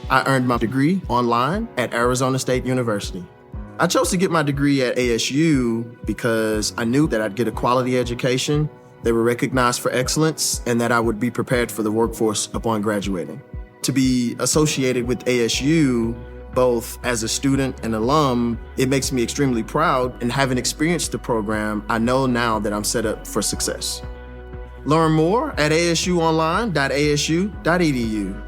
I earned my degree online at Arizona State University. I chose to get my degree at ASU because I knew that I'd get a quality education, they were recognized for excellence, and that I would be prepared for the workforce upon graduating. To be associated with ASU, both as a student and alum, it makes me extremely proud, and having experienced the program, I know now that I'm set up for success. Learn more at asuonline.asu.edu.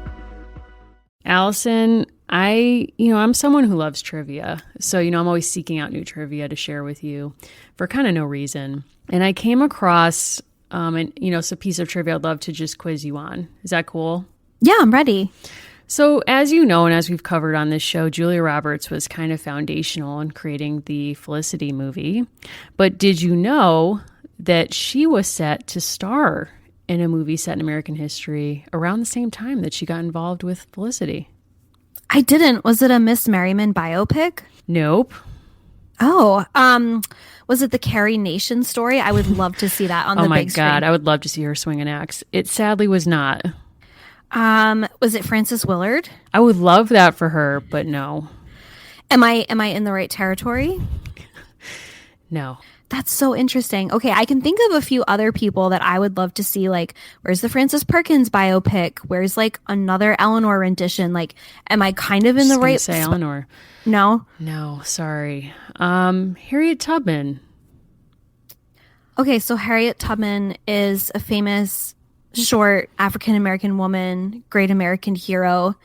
Allison, I'm someone who loves trivia. So, I'm always seeking out new trivia to share with you for kind of no reason. And I came across, it's a piece of trivia I'd love to just quiz you on. Is that cool? Yeah, I'm ready. So as you know, and as we've covered on this show, Julia Roberts was kind of foundational in creating the Felicity movie. But did you know that she was set to star in a movie set in American history around the same time that she got involved with Felicity? I didn't. Was it a Miss Merriman biopic? Nope. Oh, was it the Carrie Nation story? I would love to see that on the big screen. Oh my God, I would love to see her swing an axe. It sadly was not. Was it Frances Willard? I would love that for her, but no. Am I in the right territory? No. That's so interesting. Okay, I can think of a few other people that I would love to see. Like, where's the Frances Perkins biopic? Where's like another Eleanor rendition? Like, am I kind of in the right? Say Eleanor. No, sorry. Harriet Tubman. Okay, so Harriet Tubman is a famous short African American woman, great American hero.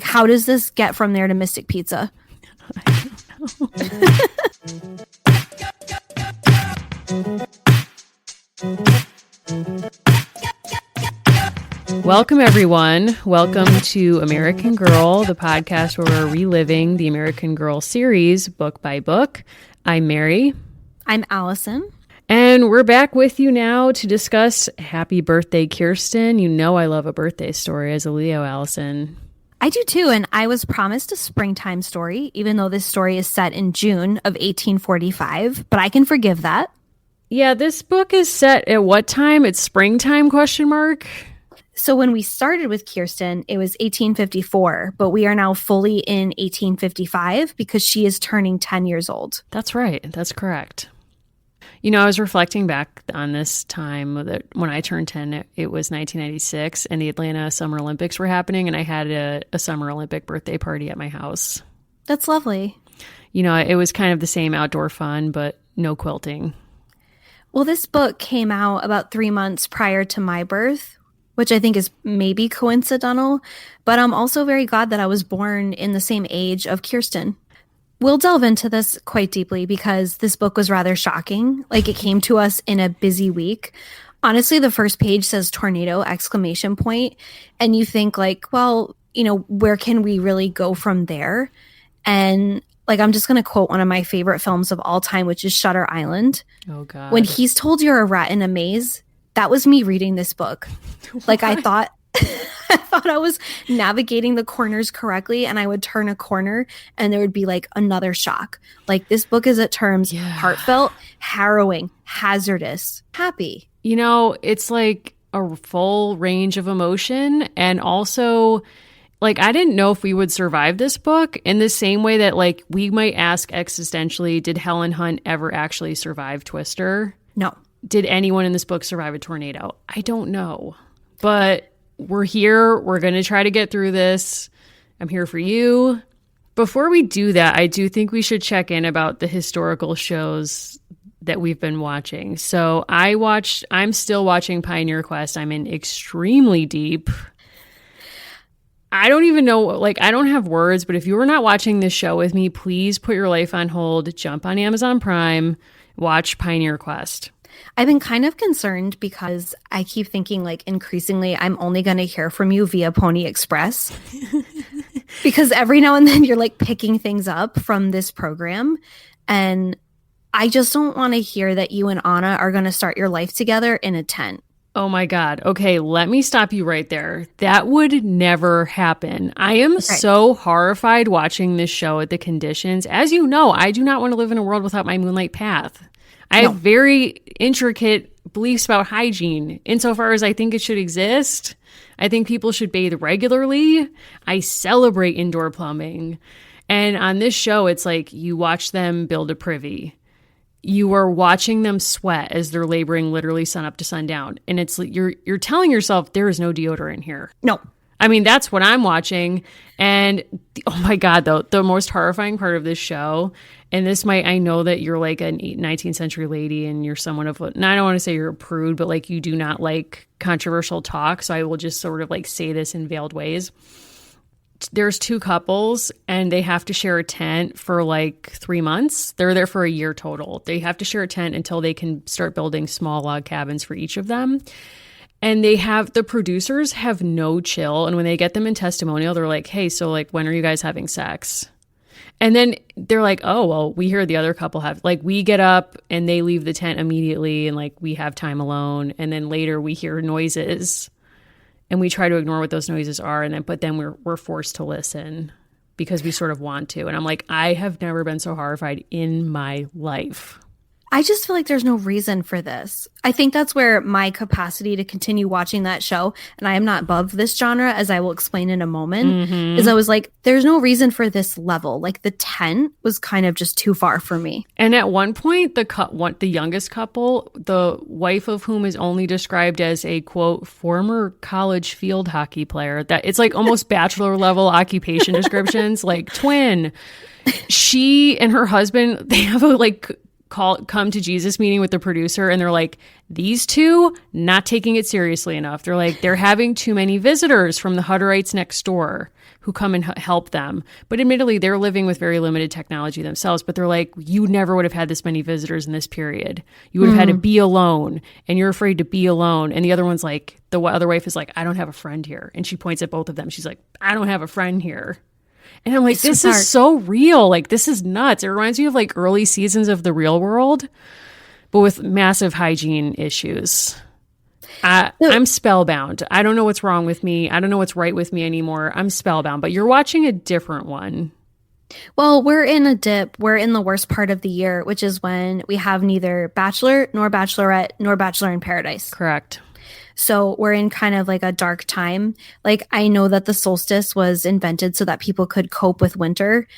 How does this get from there to Mystic Pizza? I don't know. Welcome, everyone. Welcome to American Girl, the podcast where we're reliving the American Girl series book by book. I'm Mary. I'm Allison. And we're back with you now to discuss Happy Birthday, Kirsten. You know I love a birthday story as a Leo, Allison. I do too, and I was promised a springtime story, even though this story is set in June of 1845, but I can forgive that. Yeah, this book is set at what time? It's springtime, question mark? So when we started with Kirsten, it was 1854, but we are now fully in 1855 because she is turning 10 years old. That's right. That's correct. I was reflecting back on this time that when I turned 10, it was 1996 and the Atlanta Summer Olympics were happening, and I had a Summer Olympic birthday party at my house. That's lovely. It was kind of the same outdoor fun, but no quilting. Well, this book came out about 3 months prior to my birth, which I think is maybe coincidental, but I'm also very glad that I was born in the same age of Kirsten. We'll delve into this quite deeply because this book was rather shocking. Like, it came to us in a busy week. Honestly, the first page says tornado, ! And you think like, well, where can we really go from there? And like, I'm just going to quote one of my favorite films of all time, which is Shutter Island. Oh, God. When he's told you're a rat in a maze, that was me reading this book. Like, I thought I was navigating the corners correctly, and I would turn a corner and there would be like another shock. Like, this book is at terms heartfelt, harrowing, hazardous, happy. It's like a full range of emotion, and also like, I didn't know if we would survive this book in the same way that like we might ask existentially, did Helen Hunt ever actually survive Twister? No. Did anyone in this book survive a tornado? I don't know. But we're here. We're going to try to get through this. I'm here for you. Before we do that, I do think we should check in about the historical shows that we've been watching. So I'm still watching Pioneer Quest. I'm in extremely deep. I don't even know, like, I don't have words, but if you are not watching this show with me, please put your life on hold, jump on Amazon Prime, watch Pioneer Quest. I've been kind of concerned because I keep thinking like increasingly I'm only going to hear from you via Pony Express because every now and then you're like picking things up from this program. And I just don't want to hear that you and Anna are going to start your life together in a tent. Oh my God. Okay, let me stop you right there. That would never happen. I am so horrified watching this show at the conditions. As you know, I do not want to live in a world without my moonlight path. I have very intricate beliefs about hygiene. Insofar as I think it should exist, I think people should bathe regularly. I celebrate indoor plumbing. And on this show, it's like you watch them build a privy. You are watching them sweat as they're laboring literally sun up to sundown. And it's like you're telling yourself there is no deodorant here. No. I mean, that's what I'm watching. And oh my God, though, the most horrifying part of this show, and this might, I know that you're like a 19th century lady and you're someone of, and I don't want to say you're a prude, but like you do not like controversial talk. So I will just sort of like say this in veiled ways. There's two couples and they have to share a tent for like 3 months. They're there for a year total. They have to share a tent until they can start building small log cabins for each of them. And the producers have no chill. And when they get them in testimonial, they're like, hey, so like, when are you guys having sex? And then they're like, oh, well, we hear the other couple have, like, we get up and they leave the tent immediately and like we have time alone. And then later we hear noises and we try to ignore what those noises are. And then, but then we're forced to listen because we sort of want to. And I'm like, I have never been so horrified in my life. I just feel like there's no reason for this. I think that's where my capacity to continue watching that show, and I am not above this genre, as I will explain in a moment, is I was like, there's no reason for this level. Like the tent was kind of just too far for me. And at one point, the youngest couple, the wife of whom is only described as a, quote, former college field hockey player, that it's like almost bachelor level occupation descriptions, like twin. She and her husband, they have a like come to Jesus meeting with the producer, and they're like, these two not taking it seriously enough. They're like, they're having too many visitors from the Hutterites next door who come and help them. But admittedly, they're living with very limited technology themselves. But they're like, you never would have had this many visitors in this period. You would have had to be alone, and you're afraid to be alone. And the other one's like, the other wife is like, I don't have a friend here. And she points at both of them. She's like, I don't have a friend here. And I'm like, this is so real. Like, this is nuts. It reminds me of like early seasons of The Real World, but with massive hygiene issues. I'm spellbound. I don't know what's wrong with me. I don't know what's right with me anymore. I'm spellbound, but you're watching a different one. Well, we're in a dip. We're in the worst part of the year, which is when we have neither Bachelor nor Bachelorette nor Bachelor in Paradise. Correct. So we're in kind of like a dark time. Like, I know that the solstice was invented so that people could cope with winter.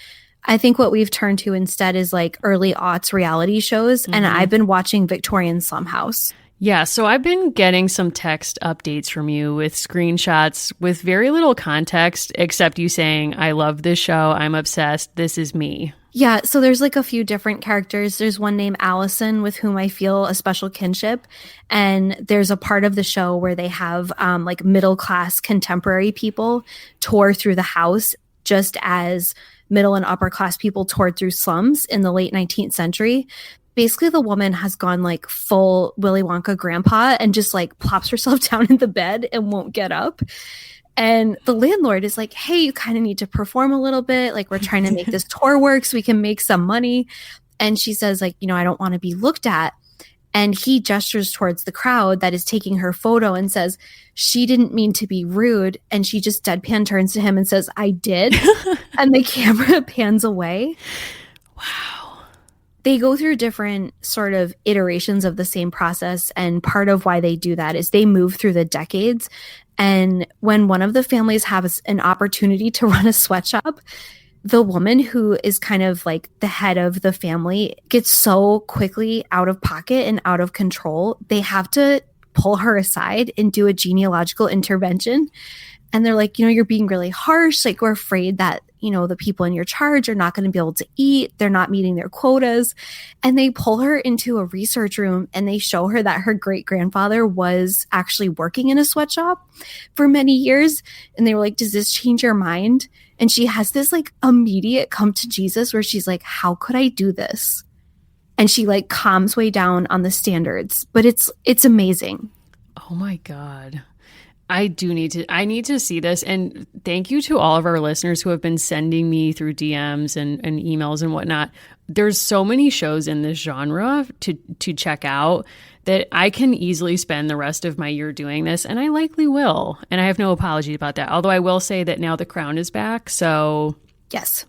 I think what we've turned to instead is like early aughts reality shows. And I've been watching Victorian Slum House. Yeah, so I've been getting some text updates from you with screenshots with very little context, except you saying, I love this show. I'm obsessed. This is me. Yeah, so there's like a few different characters. There's one named Allison with whom I feel a special kinship. And there's a part of the show where they have like middle-class contemporary people tour through the house just as middle and upper-class people toured through slums in the late 19th century. Basically, the woman has gone like full Willy Wonka grandpa and just like plops herself down in the bed and won't get up. And the landlord is like, hey, you kind of need to perform a little bit. Like, we're trying to make this tour work so we can make some money. And she says, like, you know, I don't want to be looked at. And he gestures towards the crowd that is taking her photo and says, she didn't mean to be rude. And she just deadpan turns to him and says, I did. And the camera pans away. Wow. They go through different sort of iterations of the same process. And part of why they do that is they move through the decades. And when one of the families has an opportunity to run a sweatshop, the woman who is kind of like the head of the family gets so quickly out of pocket and out of control. They have to pull her aside and do a genealogical intervention. And they're like, you know, you're being really harsh. Like, we're afraid that, you know, the people in your charge are not going to be able to eat. They're not meeting their quotas. And they pull her into a research room and they show her that her great grandfather was actually working in a sweatshop for many years. And they were like, does this change your mind? And she has this like immediate come to Jesus where she's like, how could I do this? And she like calms way down on the standards, but it's amazing. Oh my God. I need to see this. And thank you to all of our listeners who have been sending me through DMs and emails and whatnot. There's so many shows in this genre to check out that I can easily spend the rest of my year doing this. And I likely will. And I have no apology about that. Although I will say that now The Crown is back. So yes,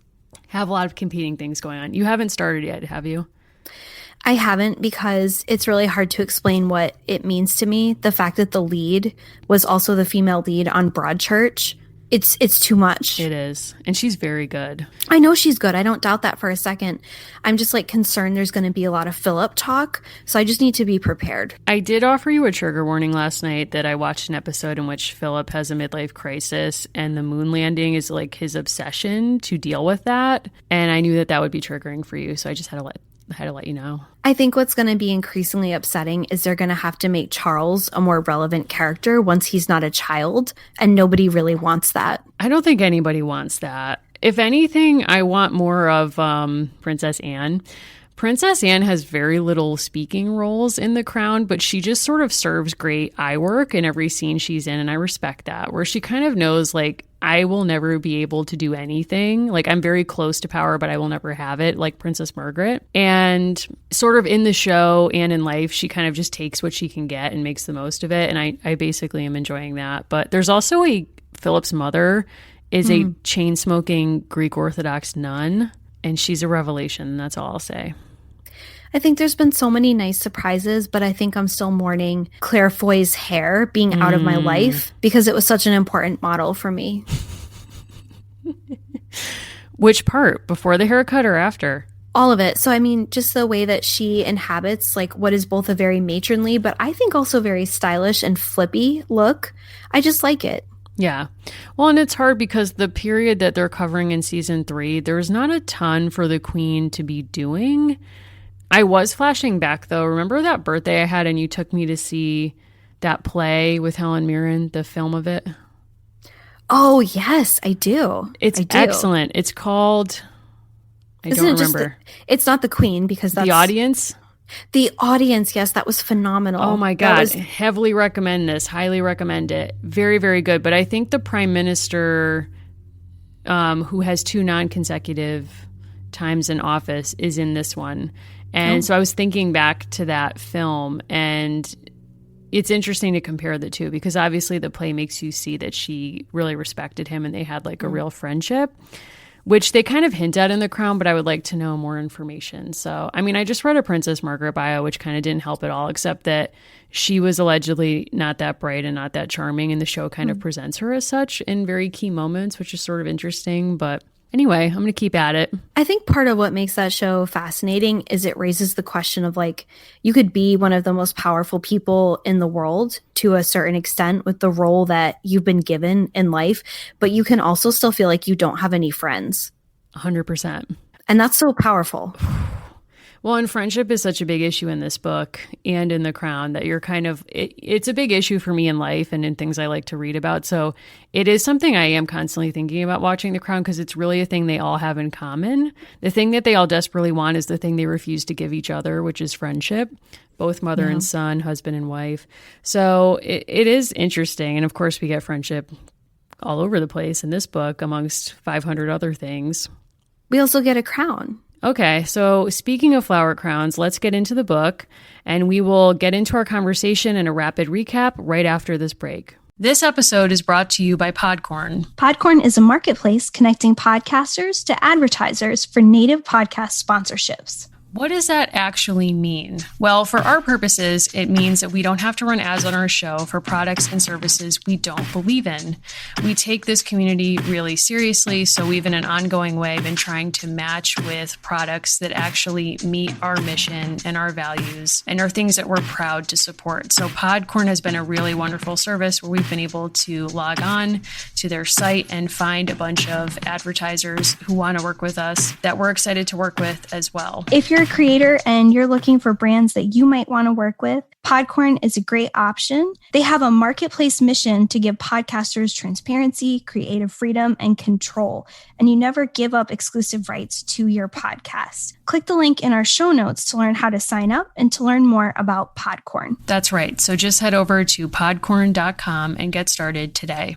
have a lot of competing things going on. You haven't started yet, have you? I haven't because it's really hard to explain what it means to me. The fact that the lead was also the female lead on Broadchurch, it's too much. It is. And she's very good. I know she's good. I don't doubt that for a second. I'm just like concerned there's going to be a lot of Philip talk. So I just need to be prepared. I did offer you a trigger warning last night that I watched an episode in which Philip has a midlife crisis and the moon landing is like his obsession to deal with that. And I knew that that would be triggering for you. So I just had to let you know. I think what's going to be increasingly upsetting is they're going to have to make Charles a more relevant character once he's not a child, and nobody really wants that. I don't think anybody wants that. If anything, I want more of Princess Anne. Princess Anne has very little speaking roles in The Crown, but she just sort of serves great eye work in every scene she's in, and I respect that, where she kind of knows, like, I will never be able to do anything. Like, I'm very close to power, but I will never have it, like Princess Margaret. And sort of in the show and in life, she kind of just takes what she can get and makes the most of it, and I basically am enjoying that. But there's also Philip's mother is a chain-smoking Greek Orthodox nun, and she's a revelation. That's all I'll say. I think there's been so many nice surprises, but I think I'm still mourning Claire Foy's hair being out of my life because it was such an important model for me. Which part? Before the haircut or after? All of it. So, I mean, just the way that she inhabits like what is both a very matronly, but I think also very stylish and flippy look. I just like it. Yeah. Well, and it's hard because the period that they're covering in season 3, there's not a ton for the Queen to be doing. I was flashing back, though. Remember that birthday I had and you took me to see that play with Helen Mirren, the film of it? Oh, yes, I do. It's excellent. It's called... I don't remember. It's not The Queen because that's... The Audience? The Audience, yes, that was phenomenal. Oh my God. Heavily recommend this. Highly recommend it. Very, very good. But I think the Prime Minister, who has 2 non-consecutive times in office, is in this one. And so I was thinking back to that film, and it's interesting to compare the two because obviously the play makes you see that she really respected him and they had like a real friendship, which they kind of hint at in The Crown, but I would like to know more information. So, I mean, I just read a Princess Margaret bio, which kind of didn't help at all, except that she was allegedly not that bright and not that charming, and the show kind of presents her as such in very key moments, which is sort of interesting. But anyway, I'm going to keep at it. I think part of what makes that show fascinating is it raises the question of like, you could be one of the most powerful people in the world to a certain extent with the role that you've been given in life, but you can also still feel like you don't have any friends. 100%. And that's so powerful. Well, and friendship is such a big issue in this book and in The Crown that you're kind of, it's a big issue for me in life and in things I like to read about. So it is something I am constantly thinking about watching The Crown because it's really a thing they all have in common. The thing that they all desperately want is the thing they refuse to give each other, which is friendship, both mother and son, husband and wife. So it is interesting. And of course, we get friendship all over the place in this book amongst 500 other things. We also get a crown. Okay, so speaking of flower crowns, let's get into the book, and we will get into our conversation and a rapid recap right after this break. This episode is brought to you by Podcorn. Podcorn is a marketplace connecting podcasters to advertisers for native podcast sponsorships. What does that actually mean? Well, for our purposes, it means that we don't have to run ads on our show for products and services we don't believe in. We take this community really seriously, so we've in an ongoing way been trying to match with products that actually meet our mission and our values and are things that we're proud to support. So Podcorn has been a really wonderful service where we've been able to log on to their site and find a bunch of advertisers who want to work with us that we're excited to work with as well. If you're a creator and you're looking for brands that you might want to work with, Podcorn is a great option. They have a marketplace mission to give podcasters transparency, creative freedom, and control, and you never give up exclusive rights to your podcast. Click the link in our show notes to learn how to sign up and to learn more about Podcorn. That's right. So just head over to podcorn.com and get started today.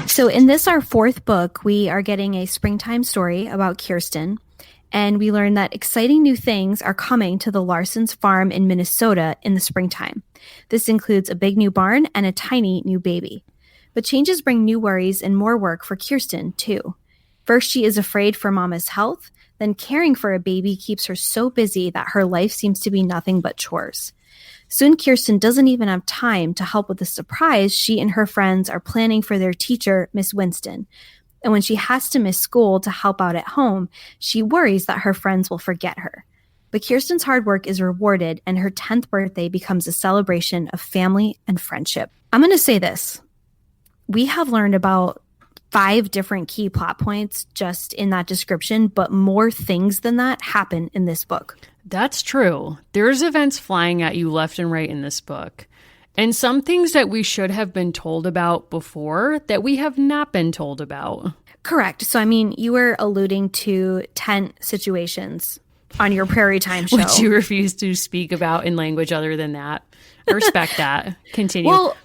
So in this, our 4th book, we are getting a springtime story about Kirsten. And we learn that exciting new things are coming to the Larsons farm in Minnesota in the springtime. This includes a big new barn and a tiny new baby. But changes bring new worries and more work for Kirsten, too. First, she is afraid for Mama's health. Then caring for a baby keeps her so busy that her life seems to be nothing but chores. Soon, Kirsten doesn't even have time to help with the surprise she and her friends are planning for their teacher, Miss Winston. And when she has to miss school to help out at home, she worries that her friends will forget her. But Kirsten's hard work is rewarded, and her 10th birthday becomes a celebration of family and friendship. I'm going to say this. We have learned about 5 different key plot points just in that description, but more things than that happen in this book. That's true. There's events flying at you left and right in this book. And some things that we should have been told about before that we have not been told about. Correct. So, I mean, you were alluding to tent situations on your Prairie Time show. Which you refuse to speak about in language other than that. I respect that. Continue. Well,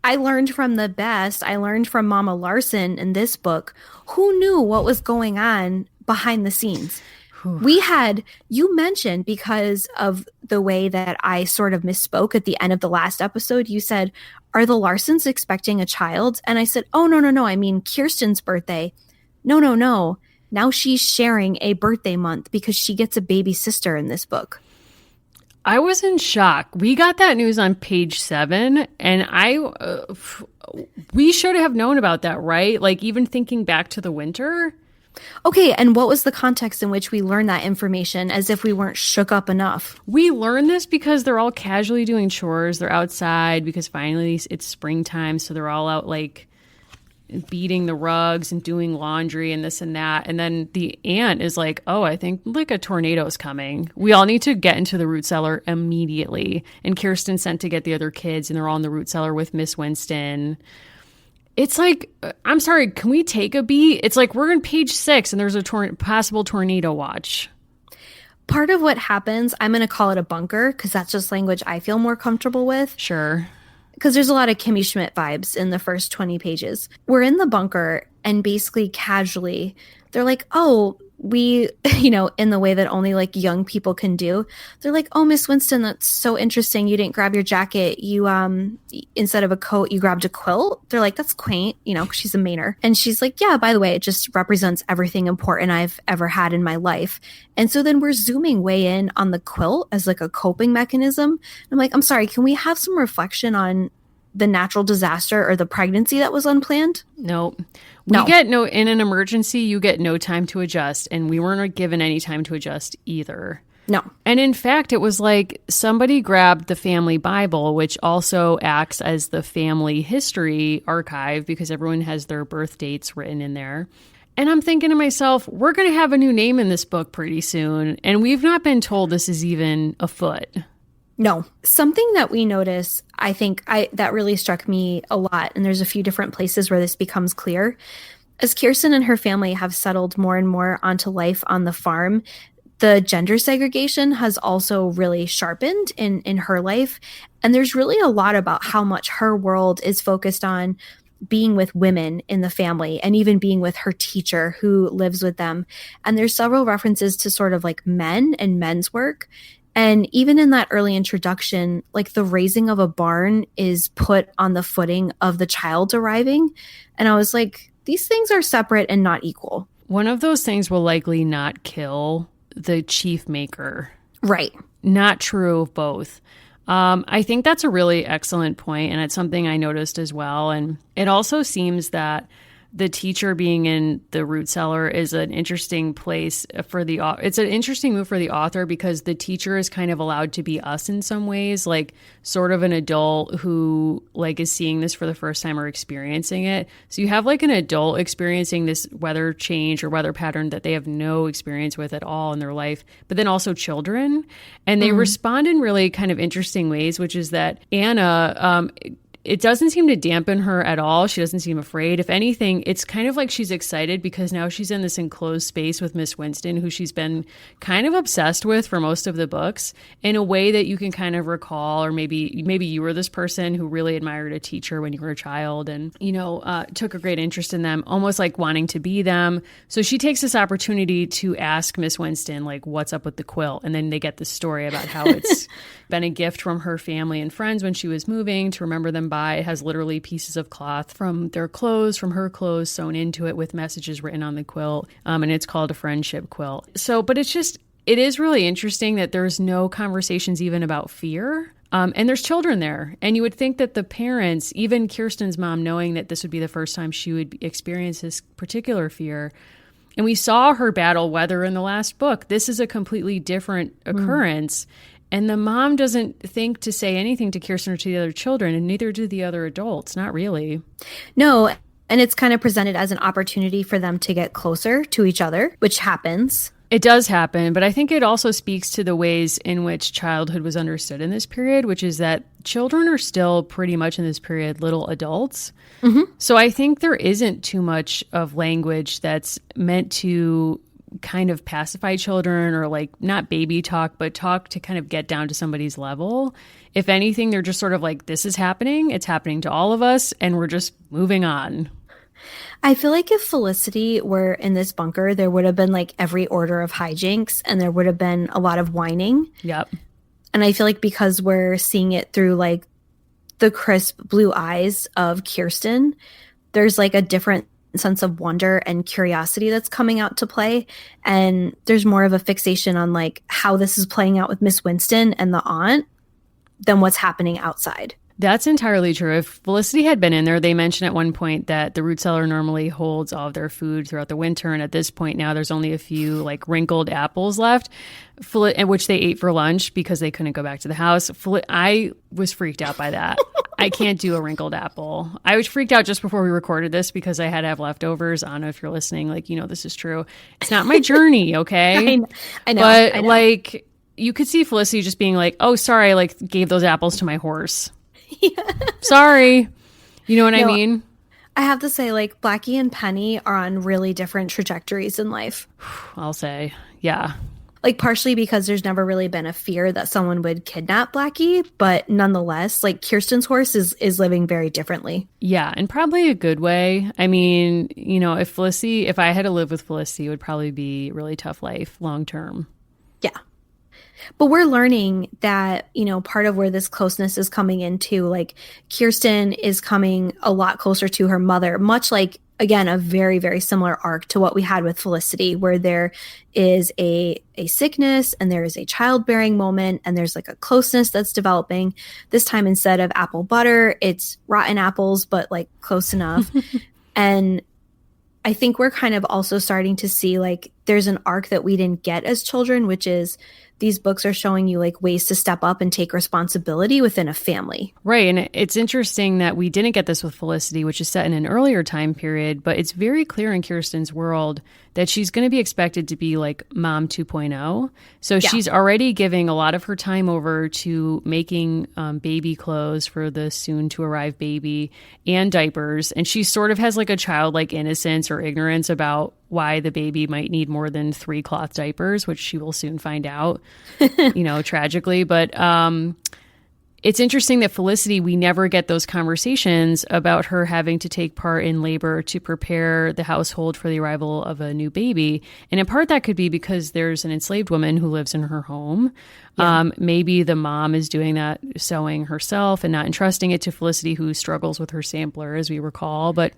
I learned from the best. I learned from Mama Larson in this book. Who knew what was going on behind the scenes? You mentioned, because of the way that I sort of misspoke at the end of the last episode, you said, are the Larsons expecting a child? And I said, oh, no. I mean, Kirsten's birthday. No. Now she's sharing a birthday month because she gets a baby sister in this book. I was in shock. We got that news on page 7, and we should have known about that, right? Like, even thinking back to the winter. Okay, and what was the context in which we learned that information, as if we weren't shook up enough? We learned this because they're all casually doing chores. They're outside because finally it's springtime, so they're all out, like, beating the rugs and doing laundry and this and that. And then the aunt is like, oh, I think like a tornado is coming. We all need to get into the root cellar immediately. And Kirsten's sent to get the other kids, and they're all in the root cellar with Miss Winston. It's like, I'm sorry, can we take a beat? It's like we're on page 6 and there's a possible tornado watch. Part of what happens, I'm going to call it a bunker because that's just language I feel more comfortable with. Sure. Because there's a lot of Kimmy Schmidt vibes in the first 20 pages. We're in the bunker, and basically casually, they're like, oh, we, in the way that only like young people can do. They're like, oh, Miss Winston, that's so interesting. You didn't grab your jacket. You, instead of a coat, you grabbed a quilt. They're like, that's quaint, 'cause she's a Mainer. And she's like, yeah, by the way, it just represents everything important I've ever had in my life. And so then we're zooming way in on the quilt as like a coping mechanism. I'm like, I'm sorry, can we have some reflection on the natural disaster or the pregnancy that was unplanned? Nope. In an emergency, you get no time to adjust, and we weren't given any time to adjust either. No. And in fact, it was like somebody grabbed the family Bible, which also acts as the family history archive because everyone has their birth dates written in there. And I'm thinking to myself, we're going to have a new name in this book pretty soon, and we've not been told this is even afoot. No. Something that we notice, I think that really struck me a lot, and there's a few different places where this becomes clear. As Kirsten and her family have settled more and more onto life on the farm, the gender segregation has also really sharpened in her life. And there's really a lot about how much her world is focused on being with women in the family and even being with her teacher who lives with them. And there's several references to sort of like men and men's work. And even in that early introduction, like the raising of a barn is put on the footing of the child arriving. And I was like, these things are separate and not equal. One of those things will likely not kill the chief maker. Right. Not true of both. I think that's a really excellent point, and it's something I noticed as well. And it also seems that the teacher being in the root cellar is an interesting place for it's an interesting move for the author because the teacher is kind of allowed to be us in some ways, like sort of an adult who like is seeing this for the first time or experiencing it. So you have like an adult experiencing this weather change or weather pattern that they have no experience with at all in their life, but then also children. And they respond in really kind of interesting ways, which is that Anna, it doesn't seem to dampen her at all. She doesn't seem afraid. If anything, it's kind of like she's excited because now she's in this enclosed space with Miss Winston, who she's been kind of obsessed with for most of the books, in a way that you can kind of recall, or maybe you were this person who really admired a teacher when you were a child and, took a great interest in them, almost like wanting to be them. So she takes this opportunity to ask Miss Winston, like, what's up with the quilt? And then they get this story about how it's been a gift from her family and friends when she was moving to remember them by. It has literally pieces of cloth from their clothes, from her clothes, sewn into it with messages written on the quilt. And it's called a friendship quilt. So, but it is really interesting that there's no conversations even about fear. And there's children there. And you would think that the parents, even Kirsten's mom, knowing that this would be the first time she would experience this particular fear, and we saw her battle weather in the last book. This is a completely different occurrence. And the mom doesn't think to say anything to Kirsten or to the other children, and neither do the other adults. Not really. No, and it's kind of presented as an opportunity for them to get closer to each other, which happens. It does happen, but I think it also speaks to the ways in which childhood was understood in this period, which is that children are still pretty much in this period little adults. Mm-hmm. So I think there isn't too much of language that's meant to kind of pacify children, or like not baby talk, but talk to kind of get down to somebody's level. If anything, they're just sort of like, this is happening. It's happening to all of us, and we're just moving on. I feel like if Felicity were in this bunker, there would have been like every order of hijinks, and there would have been a lot of whining. Yep. And I feel like because we're seeing it through like the crisp blue eyes of Kirsten, there's like a different sense of wonder and curiosity that's coming out to play. And there's more of a fixation on like how this is playing out with Miss Winston and the aunt than what's happening outside. That's entirely true. If Felicity had been in there, they mentioned at one point that the root cellar normally holds all of their food throughout the winter. And at this point now, there's only a few like wrinkled apples left, which they ate for lunch because they couldn't go back to the house. I was freaked out by that. I can't do a wrinkled apple. I was freaked out just before we recorded this because I had to have leftovers. I don't know if you're listening, like, this is true. It's not my journey, okay? I know. But like, you could see Felicity just being like, oh, sorry, I like gave those apples to my horse. Yeah. Sorry. You know what I mean? I have to say, like, Blackie and Penny are on really different trajectories in life. I'll say, yeah. Like, partially because there's never really been a fear that someone would kidnap Blackie, but nonetheless, like, Kirsten's horse is living very differently. Yeah, in probably a good way. I mean, if I had to live with Felicity, it would probably be a really tough life long term. Yeah. But we're learning that, part of where this closeness is coming into, like, Kirsten is coming a lot closer to her mother, much like, again, a very, very similar arc to what we had with Felicity, where there is a sickness and there is a childbearing moment and there's like a closeness that's developing. This time, instead of apple butter, it's rotten apples, but like close enough. And I think we're kind of also starting to see like there's an arc that we didn't get as children, which is these books are showing you like ways to step up and take responsibility within a family. Right. And it's interesting that we didn't get this with Felicity, which is set in an earlier time period, but it's very clear in Kirsten's world that she's going to be expected to be like mom 2.0. So she's already giving a lot of her time over to making baby clothes for the soon to arrive baby and diapers. And she sort of has like a childlike innocence or ignorance about why the baby might need more than 3 cloth diapers, which she will soon find out, tragically. But it's interesting that Felicity, we never get those conversations about her having to take part in labor to prepare the household for the arrival of a new baby. And in part, that could be because there's an enslaved woman who lives in her home. Yeah. Maybe the mom is doing that sewing herself and not entrusting it to Felicity, who struggles with her sampler, as we recall. But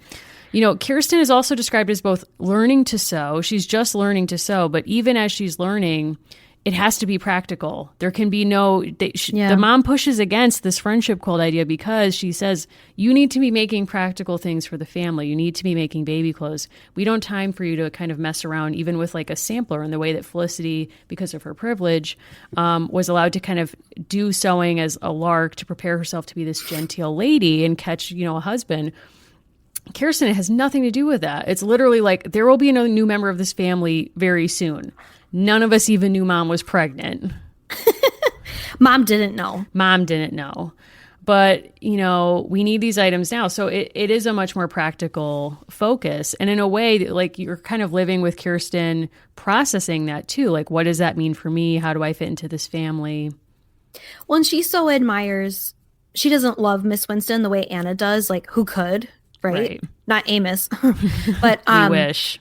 Kirsten is also described as both learning to sew. She's just learning to sew, but even as she's learning, it has to be practical. There can be the mom pushes against this friendship quilt idea because she says, you need to be making practical things for the family. You need to be making baby clothes. We don't have time for you to kind of mess around even with like a sampler, in the way that Felicity, because of her privilege, was allowed to kind of do sewing as a lark to prepare herself to be this genteel lady and catch, a husband. Kirsten has nothing to do with that. It's literally like, there will be a new member of this family very soon. None of us even knew mom was pregnant. Mom didn't know. But, you know, we need these items now. So it is a much more practical focus. And in a way, like, you're kind of living with Kirsten, processing that too. Like, what does that mean for me? How do I fit into this family? Well, and she so admires, she doesn't love Miss Winston the way Anna does. Like, who could, right? Not Amos. But We wish.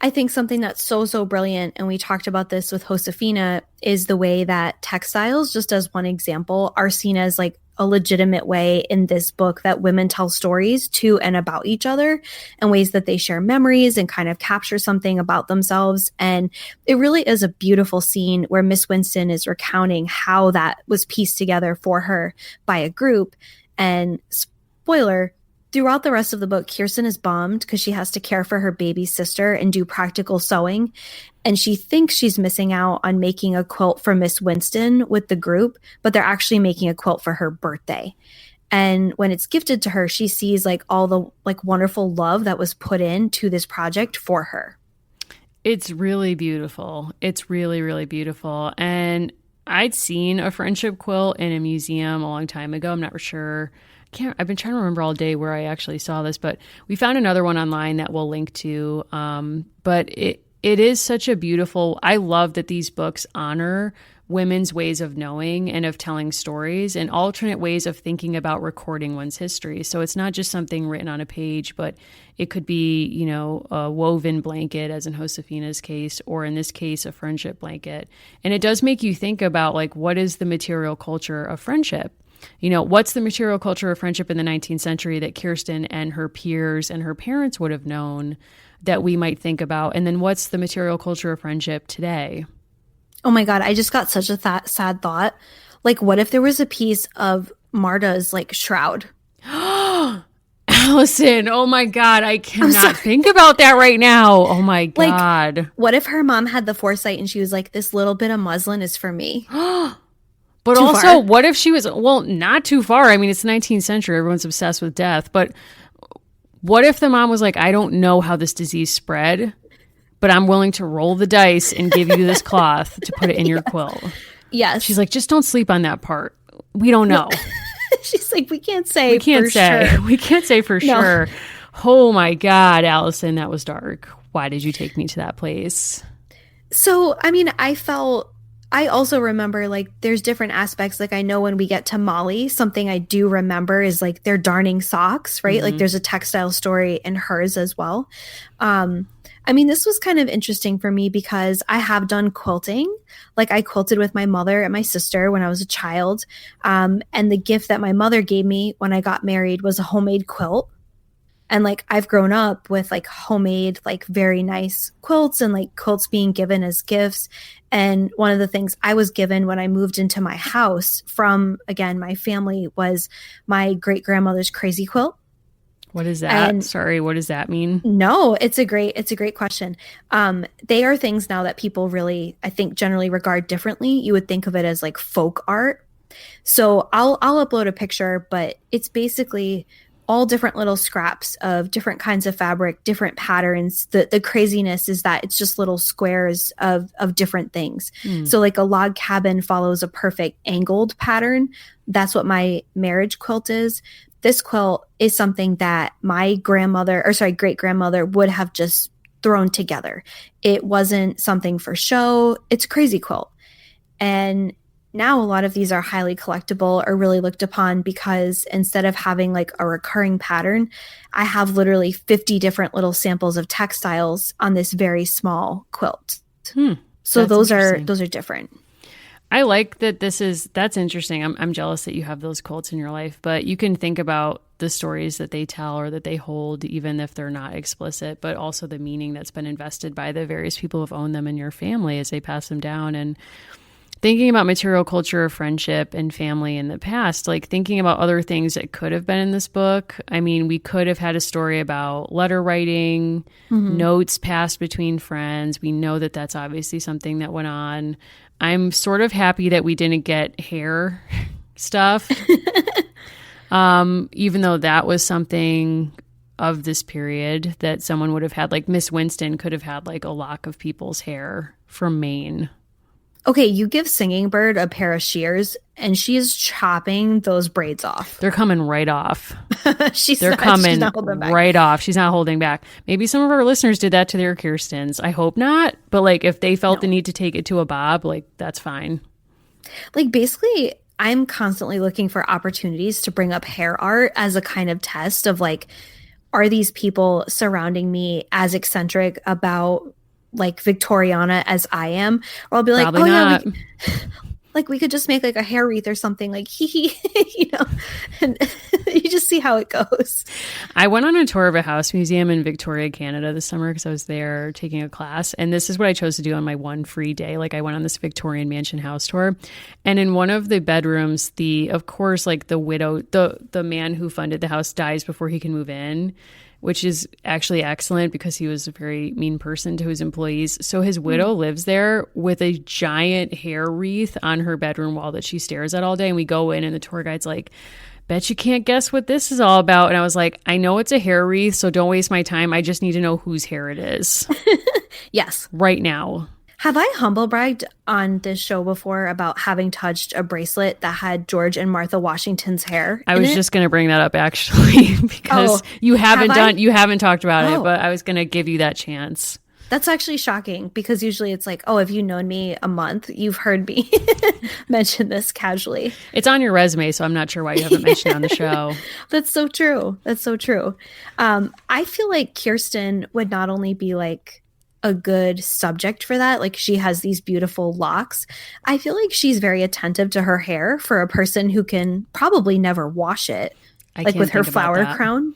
I think something that's so brilliant, and we talked about this with Josefina, is the way that textiles, just as one example, are seen as like a legitimate way in this book that women tell stories to and about each other, and ways that they share memories and kind of capture something about themselves. And it really is a beautiful scene where Miss Winston is recounting how that was pieced together for her by a group. And spoiler, throughout the rest of the book, Kirsten is bummed because she has to care for her baby sister and do practical sewing. And she thinks she's missing out on making a quilt for Miss Winston with the group, but they're actually making a quilt for her birthday. And when it's gifted to her, she sees like all the like wonderful love that was put into this project for her. It's really beautiful. It's really, really beautiful. And I'd seen a friendship quilt in a museum a long time ago. I'm not sure. I've been trying to remember all day where I actually saw this, but we found another one online that we'll link to. But it is such a beautiful, I love that these books honor women's ways of knowing and of telling stories and alternate ways of thinking about recording one's history. So it's not just something written on a page, but it could be, you know, a woven blanket, as in Josefina's case, or in this case, a friendship blanket. And it does make you think about, like, what is the material culture of friendship? You know, what's the material culture of friendship in the 19th century that Kirsten and her peers and her parents would have known that we might think about? And then what's the material culture of friendship today? Oh my God, I just got such a sad thought. Like, what if there was a piece of Marta's like shroud? Allison, oh my God, I cannot think about that right now. Oh my God. Like, what if her mom had the foresight and she was like, this little bit of muslin is for me? But Too also, far? what if she was, well, not too far. I mean, it's the 19th century. Everyone's obsessed with death. But what if the mom was like, I don't know how this disease spread, but I'm willing to roll the dice and give you this cloth to put it in your quilt? Yes. She's like, just don't sleep on that part. We don't know. She's like, we can't say. We can't for say. Sure. We can't say for No. sure. Oh my God, Allison, that was dark. Why did you take me to that place? So, I mean, I also remember, like, there's different aspects. Like, I know when we get to Molly, something I do remember is like they're darning socks, right? Like, there's a textile story in hers as well. I mean, this was kind of interesting for me because I have done quilting. Like, I quilted with my mother and my sister when I was a child. And the gift that my mother gave me when I got married was a homemade quilt. And like, I've grown up with like homemade, like very nice quilts and like quilts being given as gifts. And one of the things I was given when I moved into my house from, again, my family was my great grandmother's crazy quilt. What is that? And Sorry, what does that mean? No, it's a great question. They are things now that people really, I think, generally regard differently. You would think of it as like folk art. So I'll upload a picture, but it's basically all different little scraps of different kinds of fabric, different patterns. The craziness is that it's just little squares of different things. So like a log cabin follows a perfect angled pattern. That's what my marriage quilt is. This quilt is something that my great grandmother would have just thrown together. It wasn't something for show. It's a crazy quilt. And now a lot of these are highly collectible or really looked upon because instead of having like a recurring pattern, I have literally 50 different little samples of textiles on this very small quilt. So those are different. I like that that's interesting. I'm jealous that you have those quilts in your life, but you can think about the stories that they tell or that they hold, even if they're not explicit, but also the meaning that's been invested by the various people who've owned them in your family as they pass them down. And thinking about material culture of friendship and family in the past, like thinking about other things that could have been in this book. I mean, we could have had a story about letter writing, notes passed between friends. We know that that's obviously something that went on. I'm sort of happy that we didn't get hair stuff, even though that was something of this period that someone would have had. Like Miss Winston could have had like a lock of people's hair from Maine. Okay, you give Singing Bird a pair of shears and she is chopping those braids off. They're coming right off. she's They're not, coming she's not holding back. right off. She's not holding back. Maybe some of our listeners did that to their Kirstens. I hope not. But like if they felt the need to take it to a Bob, like that's fine. Like basically, I'm constantly looking for opportunities to bring up hair art as a kind of test of like, are these people surrounding me as eccentric about like Victoriana as I am? Or I'll be like, Probably oh not. yeah, we could just make like a hair wreath or something, like hee, and you just see how it goes. I went on a tour of a house museum in Victoria, Canada this summer because I was there taking a class. And this is what I chose to do on my one free day. Like I went on this Victorian mansion house tour. And in one of the bedrooms, of course, like the widow, the man who funded the house dies before he can move in, which is actually excellent because he was a very mean person to his employees. So his widow lives there with a giant hair wreath on her bedroom wall that she stares at all day. And we go in and the tour guide's like, bet you can't guess what this is all about. And I was like, I know it's a hair wreath, so don't waste my time. I just need to know whose hair it is. Yes. Right now. Have I humble bragged on this show before about having touched a bracelet that had George and Martha Washington's hair? I was just going to bring that up actually because you haven't talked about it, but I was going to give you that chance. That's actually shocking because usually it's like, oh, have you known me a month? You've heard me mention this casually. It's on your resume, so I'm not sure why you haven't mentioned it on the show. That's so true. That's so true. I feel like Kirsten would not only be like a good subject for that, like she has these beautiful locks. I feel like she's very attentive to her hair for a person who can probably never wash it, like with her flower crown.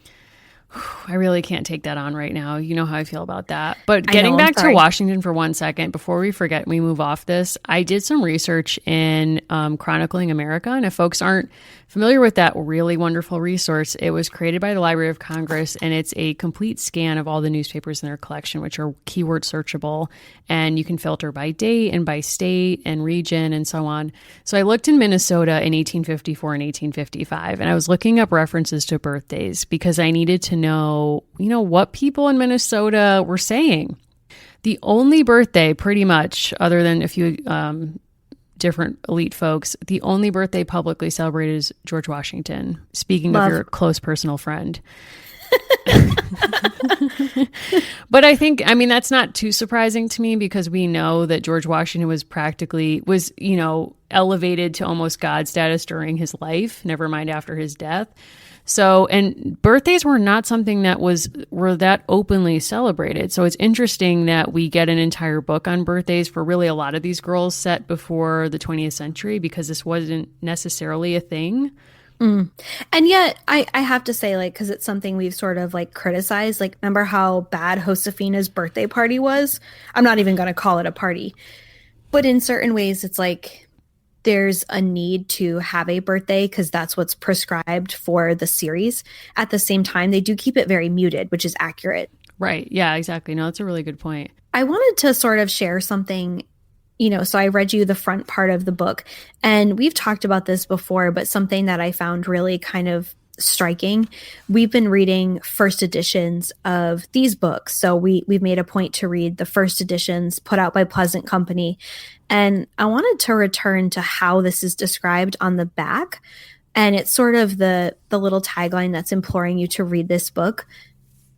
I really can't take that on right now. You know how I feel about that. But getting back to Washington for 1 second, before we forget, we move off this. I did some research in Chronicling America. And if folks aren't familiar with that really wonderful resource, it was created by the Library of Congress. And it's a complete scan of all the newspapers in their collection, which are keyword searchable. And you can filter by date and by state and region and so on. So I looked in Minnesota in 1854 and 1855. And I was looking up references to birthdays because I needed to know, what people in Minnesota were saying. The only birthday, pretty much, other than a few different elite folks, the only birthday publicly celebrated is George Washington. Speaking of your close personal friend. But I think, that's not too surprising to me because we know that George Washington was elevated to almost God status during his life, never mind after his death. So, and birthdays were not something that were that openly celebrated. So it's interesting that we get an entire book on birthdays for really a lot of these girls set before the 20th century because this wasn't necessarily a thing. And yet I have to say, like, because it's something we've sort of like criticized, like, remember how bad Josefina's birthday party was? I'm not even going to call it a party. But in certain ways, it's like there's a need to have a birthday because that's what's prescribed for the series. At the same time, they do keep it very muted, which is accurate. Right. Yeah, exactly. No, that's a really good point. I wanted to sort of share something, so I read you the front part of the book, and we've talked about this before, but something that I found really kind of striking. We've been reading first editions of these books. So we've made a point to read the first editions put out by Pleasant Company. And I wanted to return to how this is described on the back. And it's sort of the little tagline that's imploring you to read this book.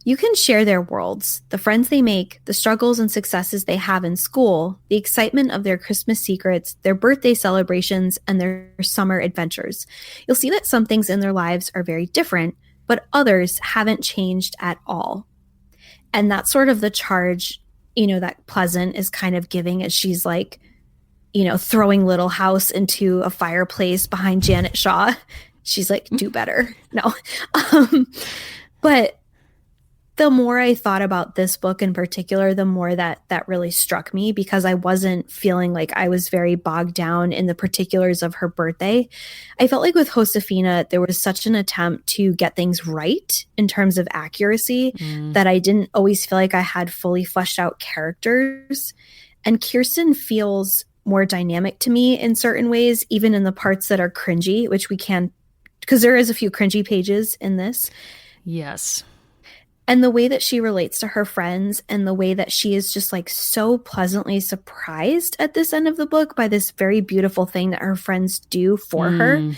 You can share their worlds, the friends they make, the struggles and successes they have in school, the excitement of their Christmas secrets, their birthday celebrations, and their summer adventures. You'll see that some things in their lives are very different, but others haven't changed at all. And that's sort of the charge, that Pleasant is kind of giving as she's like, throwing Little House into a fireplace behind Janet Shaw. She's like, do better. No. But the more I thought about this book in particular, the more that really struck me because I wasn't feeling like I was very bogged down in the particulars of her birthday. I felt like with Josefina, there was such an attempt to get things right in terms of accuracy that I didn't always feel like I had fully fleshed out characters. And Kirsten feels more dynamic to me in certain ways, even in the parts that are cringy, which we can, because there is a few cringy pages in this. Yes. And the way that she relates to her friends and the way that she is just like so pleasantly surprised at this end of the book by this very beautiful thing that her friends do for her.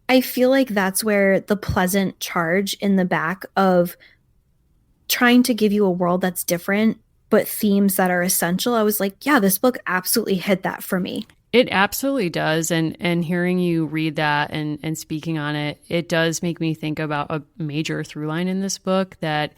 I feel like that's where the pleasant charge in the back of trying to give you a world that's different, but themes that are essential. I was like, yeah, this book absolutely hit that for me. It absolutely does. And hearing you read that and speaking on it, it does make me think about a major through line in this book that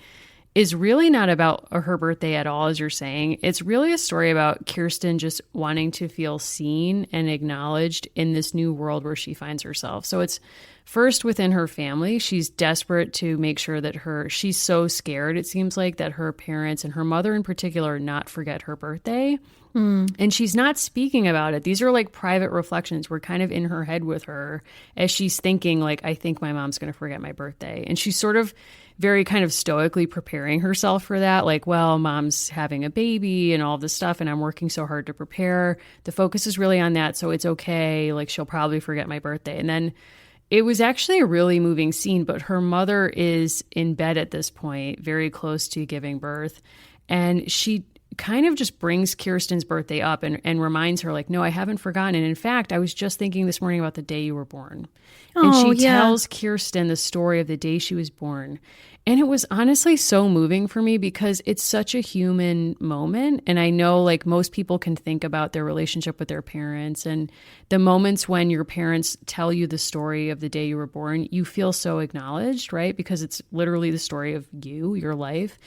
is really not about her birthday at all, as you're saying. It's really a story about Kirsten just wanting to feel seen and acknowledged in this new world where she finds herself. So it's first within her family. She's desperate to make sure that she's so scared, it seems like, that her parents and her mother in particular not forget her birthday. And she's not speaking about it. These are like private reflections. We're kind of in her head with her as she's thinking like, I think my mom's going to forget my birthday. And she's sort of very kind of stoically preparing herself for that. Like, well, mom's having a baby and all this stuff, and I'm working so hard to prepare. The focus is really on that. So it's okay. Like, she'll probably forget my birthday. And then it was actually a really moving scene, but her mother is in bed at this point, very close to giving birth. And she kind of just brings Kirsten's birthday up and reminds her like, no, I haven't forgotten. And in fact, I was just thinking this morning about the day you were born. And she tells Kirsten the story of the day she was born. And it was honestly so moving for me because it's such a human moment. And I know like most people can think about their relationship with their parents and the moments when your parents tell you the story of the day you were born, you feel so acknowledged, right? Because it's literally the story of you, your life.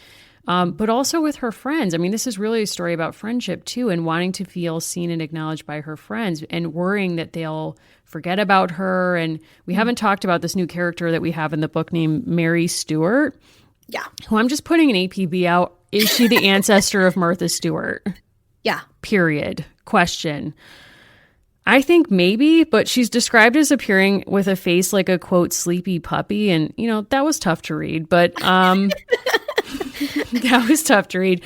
But also with her friends. I mean, this is really a story about friendship too, and wanting to feel seen and acknowledged by her friends and worrying that they'll forget about her. And we haven't talked about this new character that we have in the book named Mary Stewart. Yeah. Who I'm just putting an APB out. Is she the ancestor of Martha Stewart? Yeah. Period. Question. I think maybe, but she's described as appearing with a face like a, quote, sleepy puppy. And, you know, that was tough to read, but that was tough to read.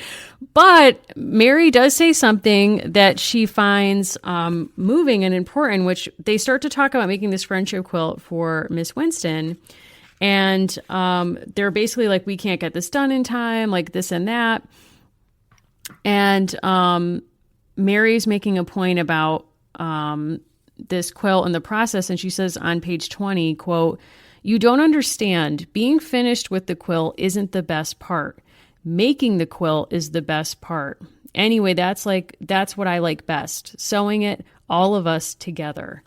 But Mary does say something that she finds moving and important, which they start to talk about making this friendship quilt for Miss Winston. And they're basically like, we can't get this done in time, like this and that. And Mary's making a point about this quilt and the process. And she says on page 20, quote, "You don't understand. Being finished with the quilt isn't the best part. Making the quilt is the best part. Anyway, that's what I like best. Sewing it, all of us together."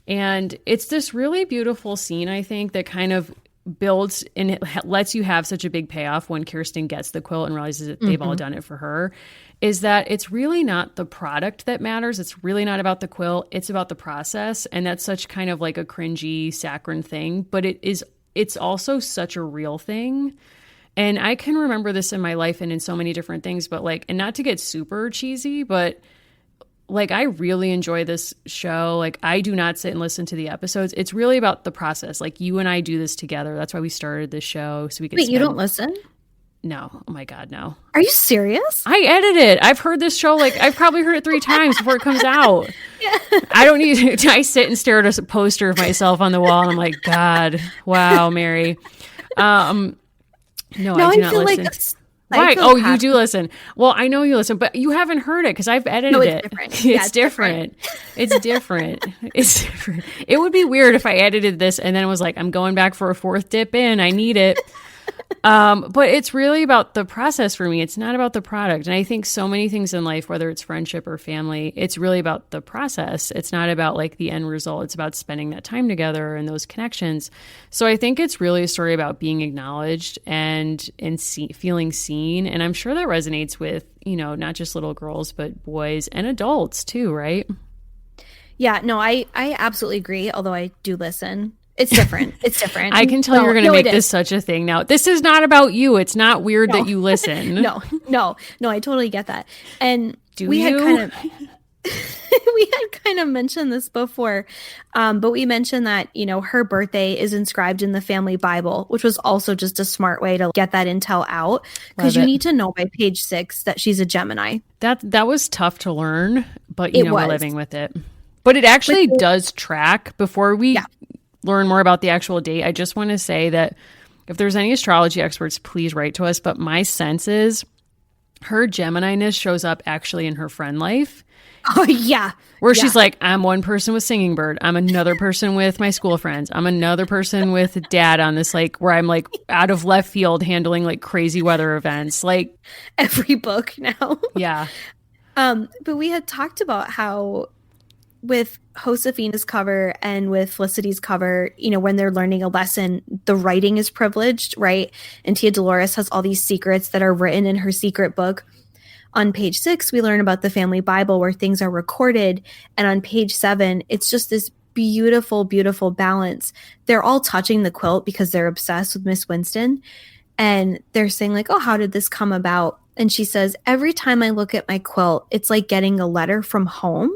And it's this really beautiful scene, I think, that kind of builds and it lets you have such a big payoff when Kirsten gets the quilt and realizes that they've all done it for her, is that it's really not the product that matters. It's really not about the quilt. It's about the process. And that's such kind of like a cringy, saccharine thing, but it's also such a real thing. And I can remember this in my life and in so many different things, but like, and not to get super cheesy, but like, I really enjoy this show. Like, I do not sit and listen to the episodes. It's really about the process. Like, you and I do this together. That's why we started this show. So we can. Wait, you don't listen? No. Oh my God, no. Are you serious? I edit it. I've heard this show, like, I've probably heard it 3 times before it comes out. Yeah. I don't need to. I sit and stare at a poster of myself on the wall and I'm like, God, wow, Mary. No, I do not listen. Why? Oh, you do listen. Well, I know you listen, but you haven't heard it because I've edited it. Different. It's different. It's different. It's different. It would be weird if I edited this and then it was like, I'm going back for a 4th dip in. I need it. But it's really about the process for me. It's not about the product. And I think so many things in life, whether it's friendship or family, it's really about the process. It's not about like the end result. It's about spending that time together and those connections. So I think it's really a story about being acknowledged and feeling seen. And I'm sure that resonates with, you know, not just little girls, but boys and adults too, right? Yeah, no, I absolutely agree. Although I do listen. It's different. It's different. I can tell you're going to make this such a thing now. This is not about you. It's not weird that you listen. No, I totally get that. And we had kind of mentioned this before, but we mentioned that, you know, her birthday is inscribed in the family Bible, which was also just a smart way to get that intel out because you need to know by page 6 that she's a Gemini. That was tough to learn, but you know, we're living with it. But it actually does track. Before we learn more about the actual date, I just want to say that If there's any astrology experts, please write to us. But my sense is her Gemini-ness shows up actually in her friend life. Oh, yeah. Where she's like, I'm one person with Singing Bird. I'm another person with my school friends. I'm another person with dad on this, like, where I'm like out of left field handling like crazy weather events. Like every book now. Yeah. But we had talked about how with Josefina's cover and with Felicity's cover, you know, when they're learning a lesson, the writing is privileged, right? And Tia Dolores has all these secrets that are written in her secret book. On page 6, we learn about the family Bible where things are recorded. And on page 7, it's just this beautiful, beautiful balance. They're all touching the quilt because they're obsessed with Miss Winston. And they're saying like, oh, how did this come about? And she says, every time I look at my quilt, it's like getting a letter from home.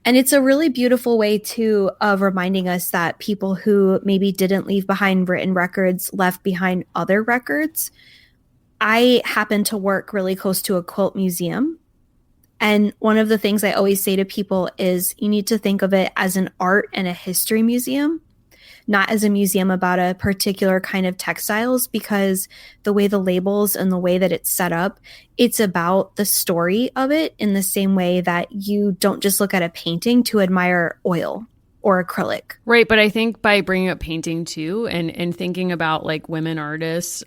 And it's a really beautiful way, too, of reminding us that people who maybe didn't leave behind written records left behind other records. I happen to work really close to a quilt museum. And one of the things I always say to people is you need to think of it as an art and a history museum, not as a museum about a particular kind of textiles, because the way the labels and the way that it's set up, it's about the story of it in the same way that you don't just look at a painting to admire oil or acrylic. Right. But I think by bringing up painting too and thinking about like women artists,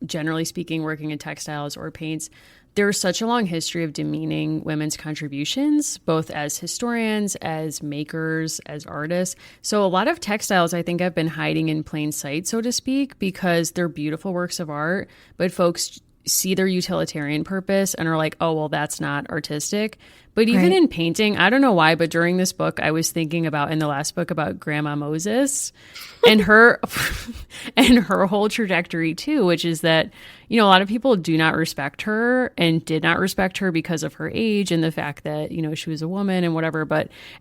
generally speaking, working in textiles or paints, there's such a long history of demeaning women's contributions, both as historians, as makers, as artists. So a lot of textiles, I think, have been hiding in plain sight, so to speak, because they're beautiful works of art, but folks see their utilitarian purpose and are like, oh, well, that's not artistic. But even in painting, I don't know why, but during this book, I was thinking about, in the last book, about Grandma Moses and her and her whole trajectory too, which is that, you know, a lot of people do not respect her and did not respect her because of her age and the fact that, you know, she was a woman and whatever.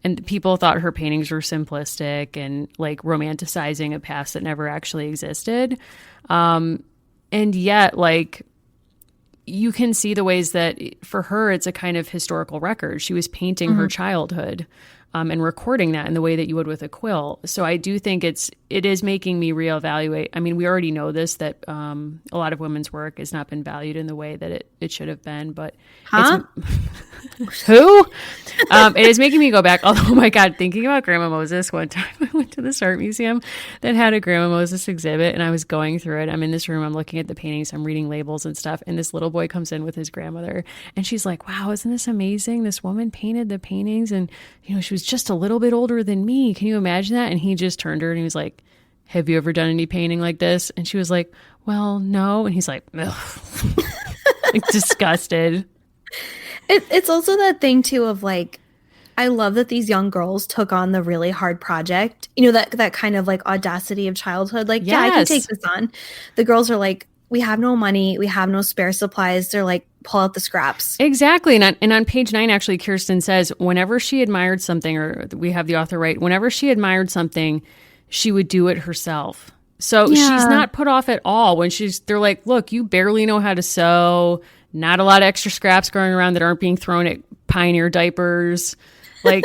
And people thought her paintings were simplistic and like romanticizing a past that never actually existed. And yet, like, you can see the ways that for her, it's a kind of historical record. She was painting her childhood and recording that in the way that you would with a quilt. So I do think it is making me reevaluate. I mean, we already know this, that a lot of women's work has not been valued in the way that it should have been, but who? It is making me go back. Oh my God, thinking about Grandma Moses. One time I went to this art museum that had a Grandma Moses exhibit and I was going through it. I'm in this room, I'm looking at the paintings, I'm reading labels and stuff. And this little boy comes in with his grandmother and she's like, wow, isn't this amazing? This woman painted the paintings and, you know, she was just a little bit older than me. Can you imagine that? And he just turned to her and he was like, have you ever done any painting like this? And she was like, well, no. And he's like, ugh. Like disgusted. It's also that thing too of like, I love that these young girls took on the really hard project. You know, that kind of like audacity of childhood. Like, yeah, I can take this on. The girls are like, we have no money. We have no spare supplies. They're like, pull out the scraps. Exactly. And on page 9, actually, Kirsten says, whenever she admired something, or we have the author write, whenever she admired something, she would do it herself. So she's not put off at all when they're like, look, you barely know how to sew. Not a lot of extra scraps going around that aren't being thrown at Pioneer diapers. Like,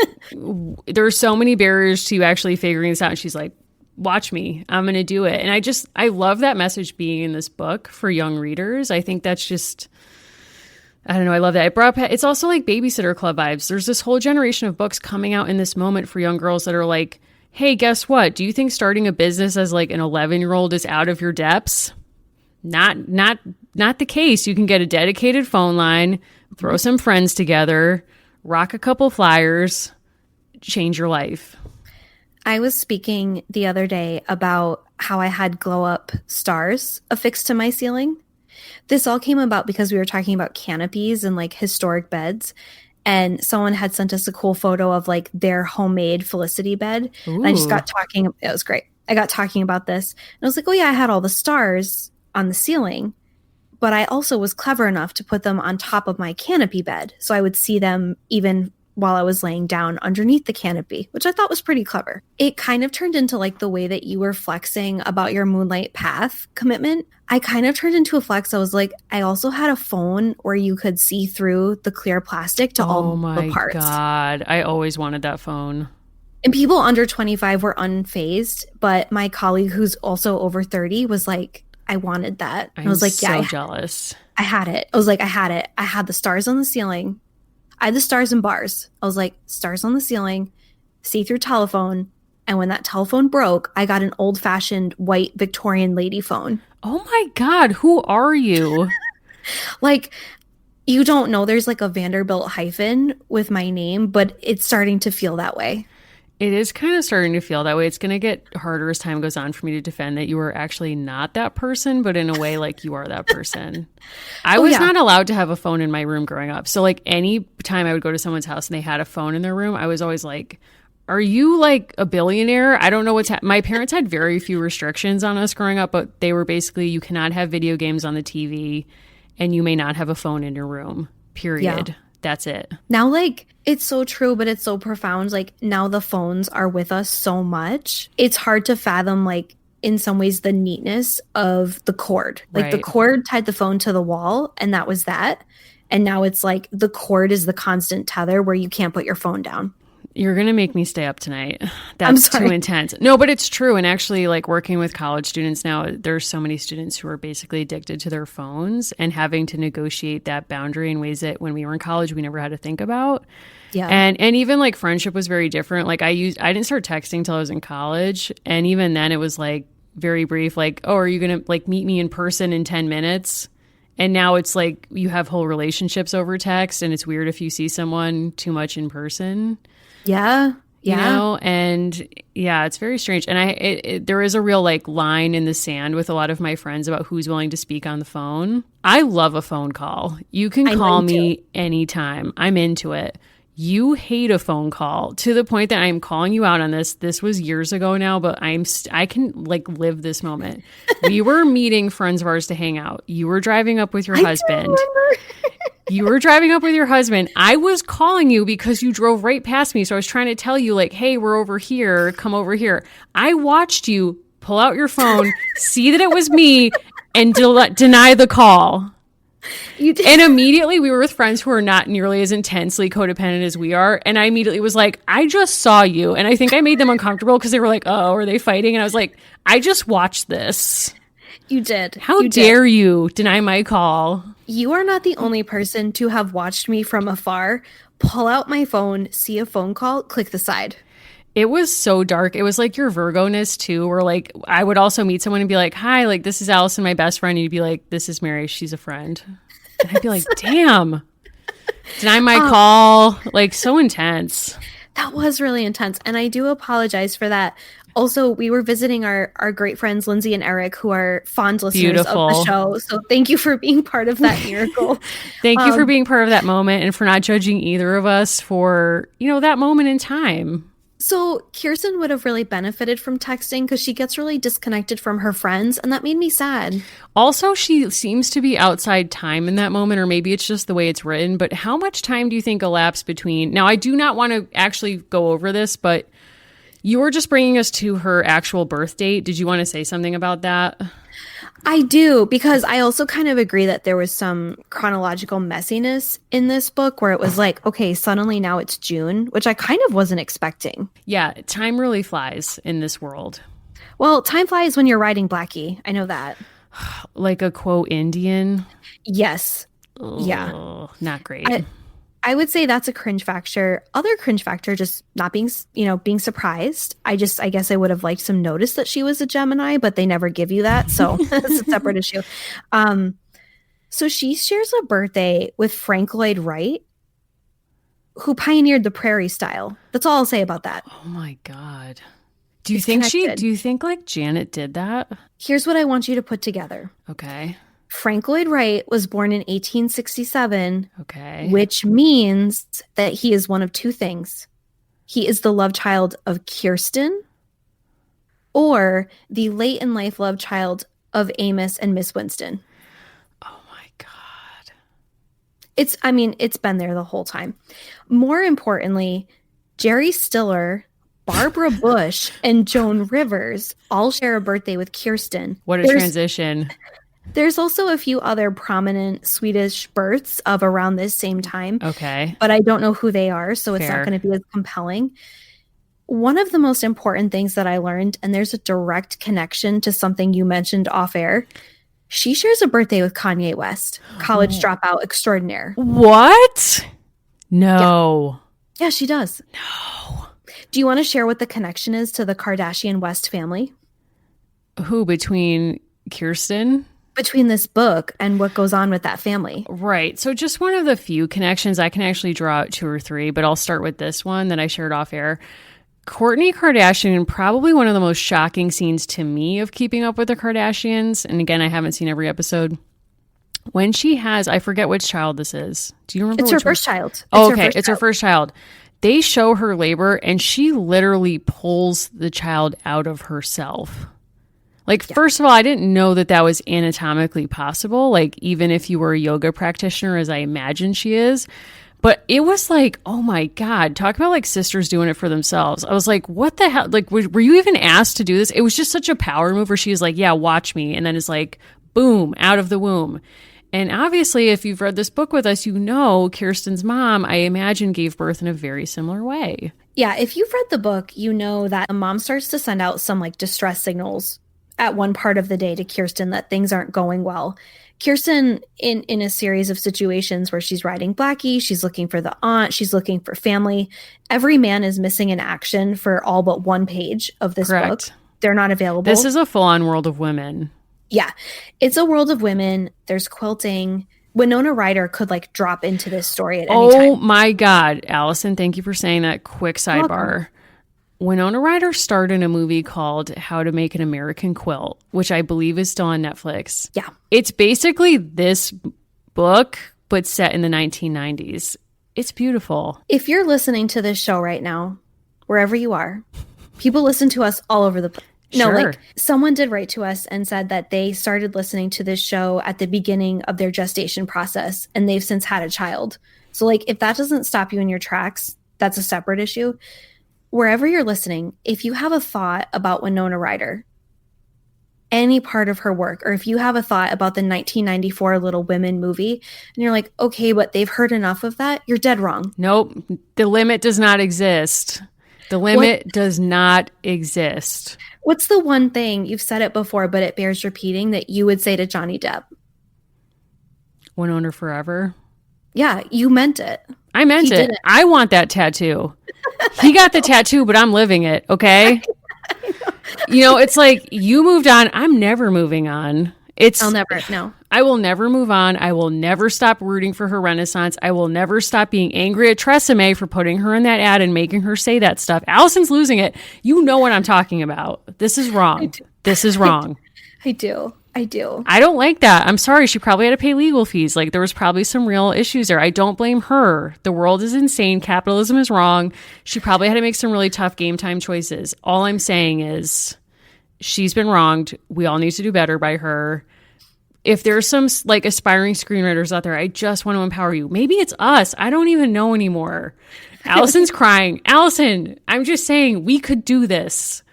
there's so many barriers to actually figuring this out. And she's like, watch me, I'm going to do it. And I love that message being in this book for young readers. I think that's just, I don't know. I love that. It's also like Babysitter Club vibes. There's this whole generation of books coming out in this moment for young girls that are like, hey, guess what? Do you think starting a business as like an 11-year-old is out of your depths? Not the case. You can get a dedicated phone line, throw some friends together, rock a couple flyers, change your life. I was speaking the other day about how I had glow up stars affixed to my ceiling. This all came about because we were talking about canopies and like historic beds. And someone had sent us a cool photo of like their homemade Felicity bed. Ooh. And I just got talking. It was great. I got talking about this. And I was like, oh yeah, I had all the stars on the ceiling. But I also was clever enough to put them on top of my canopy bed. So I would see them even while I was laying down underneath the canopy, which I thought was pretty clever. It kind of turned into like the way that you were flexing about your Moonlight Path commitment. I kind of turned into a flex. I was like, I also had a phone where you could see through the clear plastic to all the parts. Oh my God. I always wanted that phone. And people under 25 were unfazed, but my colleague who's also over 30 was like, I wanted that. And I was like, so jealous. I had it. I was like, I had it. I had the stars on the ceiling. I had the stars and bars. I was like, stars on the ceiling, see-through telephone. And when that telephone broke, I got an old-fashioned white Victorian lady phone. Oh my God, who are you? Like, you don't know there's like a Vanderbilt hyphen with my name, but it's starting to feel that way. It is kind of starting to feel that way. It's going to get harder as time goes on for me to defend that you are actually not that person, but in a way like you are that person. I was not allowed to have a phone in my room growing up. So like any time I would go to someone's house and they had a phone in their room, I was always like, are you like a billionaire? I don't know what's my parents had very few restrictions on us growing up, but they were basically, you cannot have video games on the TV and you may not have a phone in your room, period. Yeah. That's it. Now, like, it's so true, but it's so profound. Like, now the phones are with us so much. It's hard to fathom, like, in some ways, the neatness of the cord. Like, the cord tied the phone to the wall, and that was that. And now it's like the cord is the constant tether where you can't put your phone down. You're going to make me stay up tonight. That's too intense. No, but it's true. And actually, like working with college students now, there's so many students who are basically addicted to their phones and having to negotiate that boundary in ways that when we were in college, we never had to think about. Yeah. And even like friendship was very different. Like I didn't start texting till I was in college. And even then it was like very brief, like, oh, are you going to like meet me in person in 10 minutes? And now it's like you have whole relationships over text and it's weird if you see someone too much in person. Yeah. You know, and yeah, it's very strange. And there is a real like line in the sand with a lot of my friends about who's willing to speak on the phone. I love a phone call. You can call me anytime. I'm into it. You hate a phone call to the point that I'm calling you out on this. This was years ago now, but I can like live this moment. We were meeting friends of ours to hang out. You were driving up with your husband. You were driving up with your husband. I was calling you because you drove right past me. So I was trying to tell you like, hey, we're over here. Come over here. I watched you pull out your phone, see that it was me, and deny the call. You did. And immediately we were with friends who are not nearly as intensely codependent as we are. And I immediately was like, I just saw you. And I think I made them uncomfortable because they were like, oh, are they fighting? And I was like, I just watched this. You did. How dare you deny my call? You are not the only person to have watched me from afar, pull out my phone, see a phone call, click the side. It was so dark. It was like your Virgo-ness too, where like I would also meet someone and be like, hi, like this is Allison, my best friend. And you'd be like, this is Mary, she's a friend. And I'd be like, damn, deny my call. Like so intense. That was really intense. And I do apologize for that. Also, we were visiting our great friends, Lindsay and Eric, who are fond listeners of the show. So thank you for being part of that miracle. Thank you for being part of that moment and for not judging either of us for, you know, that moment in time. So Kirsten would have really benefited from texting because she gets really disconnected from her friends. And that made me sad. Also, she seems to be outside time in that moment, or maybe it's just the way it's written. But how much time do you think elapsed between? Now, I do not want to actually go over this, but you were just bringing us to her actual birth date. Did you want to say something about that? I do, because I also kind of agree that there was some chronological messiness in this book where it was like, okay, suddenly now it's June, which I kind of wasn't expecting. Yeah, time really flies in this world. Well, time flies when you're riding Blackie. I know that. Like a quote Indian? Yes. Ugh, yeah. Not great. I would say that's a cringe factor. Other cringe factor, just not being surprised. I guess I would have liked some notice that she was a Gemini, but they never give you that. So that's a separate issue. So she shares a birthday with Frank Lloyd Wright, who pioneered the prairie style. That's all I'll say about that. Oh my God. Do you think like Janet did that? Here's what I want you to put together. Okay. Frank Lloyd Wright was born in 1867, okay, which means that he is one of two things. He is the love child of Kirsten or the late in life love child of Amos and Miss Winston. Oh my God. It's been there the whole time. More importantly, Jerry Stiller, Barbara Bush, and Joan Rivers all share a birthday with Kirsten. What a transition. There's also a few other prominent Swedish births of around this same time. Okay. But I don't know who they are, so it's Fair. not going to be as compelling. One of the most important things that I learned, and there's a direct connection to something you mentioned off air, she shares a birthday with Kanye West, college dropout extraordinaire. What? No. Yeah, she does. No. Do you want to share what the connection is to the Kardashian West family? Who, between Kirsten? Between this book and what goes on with that family. Right. So just one of the few connections. I can actually draw out 2 or 3, but I'll start with this one that I shared off air. Kourtney Kardashian, probably one of the most shocking scenes to me of Keeping Up with the Kardashians. And again, I haven't seen every episode. When she has, I forget which child this is. Do you remember? It's her first child. Oh, okay. It's her first child. They show her labor and she literally pulls the child out of herself. Like, first of all, I didn't know that that was anatomically possible. Like, even if you were a yoga practitioner, as I imagine she is. But it was like, oh my God, talk about like sisters doing it for themselves. I was like, what the hell? Like, were you even asked to do this? It was just such a power move where she was like, yeah, watch me. And then it's like, boom, out of the womb. And obviously, if you've read this book with us, you know Kirsten's mom, I imagine, gave birth in a very similar way. Yeah, if you've read the book, you know that a mom starts to send out some like distress signals at one part of the day to Kirsten that things aren't going well. Kirsten, in a series of situations where she's riding Blackie, she's looking for the aunt, she's looking for family. Every man is missing in action for all but one page of this book. They're not available. This is a full-on World of Women. Yeah, it's a world of women. There's quilting. Winona Ryder could like drop into this story at any time. Oh my God, Allison, thank you for saying that. Quick sidebar. Winona Ryder starred in a movie called How to Make an American Quilt, which I believe is still on Netflix. Yeah. It's basically this book, but set in the 1990s. It's beautiful. If you're listening to this show right now, wherever you are, people listen to us all over the place. No, Sure. like someone did write to us and said that they started listening to this show at the beginning of their gestation process and they've since had a child. So like if that doesn't stop you in your tracks, that's a separate issue. Wherever you're listening, if you have a thought about Winona Ryder, any part of her work, or if you have a thought about the 1994 Little Women movie and you're like, okay, but they've heard enough of that, you're dead wrong. Nope. The limit does not exist. The limit does not exist. What's the one thing, you've said it before, but it bears repeating, that you would say to Johnny Depp? Winona forever. Yeah, you meant it. I meant it. I want that tattoo. He got the tattoo, but I'm living it, okay? You know, it's like you moved on. I'm never moving on. I'll never, no. I will never move on. I will never stop rooting for her renaissance. I will never stop being angry at Tresemme for putting her in that ad and making her say that stuff. Allison's losing it. You know what I'm talking about. This is wrong. This is wrong. I do. I don't like that. I'm sorry. She probably had to pay legal fees. Like, there was probably some real issues there. I don't blame her. The world is insane. Capitalism is wrong. She probably had to make some really tough game time choices. All I'm saying is she's been wronged. We all need to do better by her. If there's some like aspiring screenwriters out there, I just want to empower you. Maybe it's us. I don't even know anymore. Allison's crying. Allison, I'm just saying we could do this.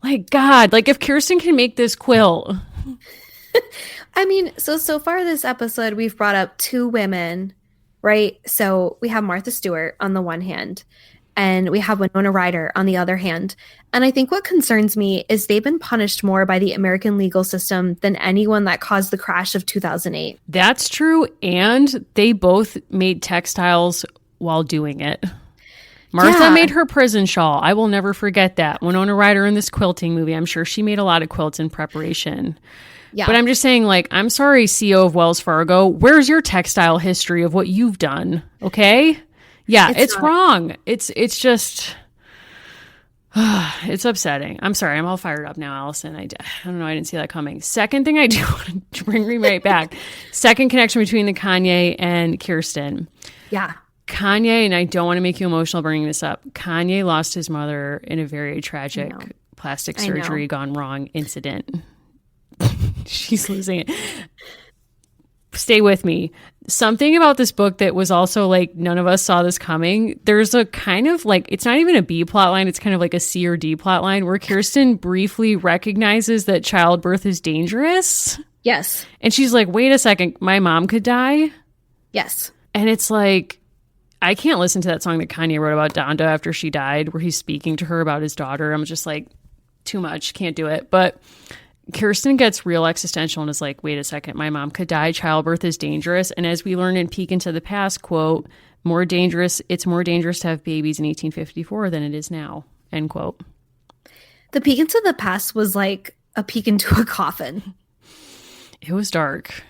Like, God, like if Kirsten can make this quilt. I mean, so far this episode, we've brought up 2 women, right? So we have Martha Stewart on the one hand, and we have Winona Ryder on the other hand. And I think what concerns me is they've been punished more by the American legal system than anyone that caused the crash of 2008. That's true. And they both made textiles while doing it. Martha made her prison shawl. I will never forget that. Winona Ryder in this quilting movie, I'm sure she made a lot of quilts in preparation. Yeah. But I'm just saying, like, I'm sorry, CEO of Wells Fargo, where's your textile history of what you've done? Okay? Yeah, it's wrong. It's just, it's upsetting. I'm sorry. I'm all fired up now, Allison. I don't know. I didn't see that coming. Second thing I do want to bring me right back. Second connection between the Kanye and Kirsten. Yeah. Kanye, and I don't want to make you emotional bringing this up, Kanye lost his mother in a very tragic plastic surgery gone wrong incident. She's losing it. Stay with me. Something about this book that was also like, none of us saw this coming. There's a kind of like, it's not even a B plot line. It's kind of like a C or D plot line where Kirsten briefly recognizes that childbirth is dangerous. Yes. And she's like, wait a second, my mom could die. Yes. And it's like, I can't listen to that song that Kanye wrote about Donda after she died, where he's speaking to her about his daughter. I'm just like, too much, can't do it. But Kirsten gets real existential and is like, wait a second, my mom could die. Childbirth is dangerous. And as we learn in Peek into the Past, quote, it's more dangerous to have babies in 1854 than it is now, end quote. The Peek into the Past was like a peek into a coffin. It was dark.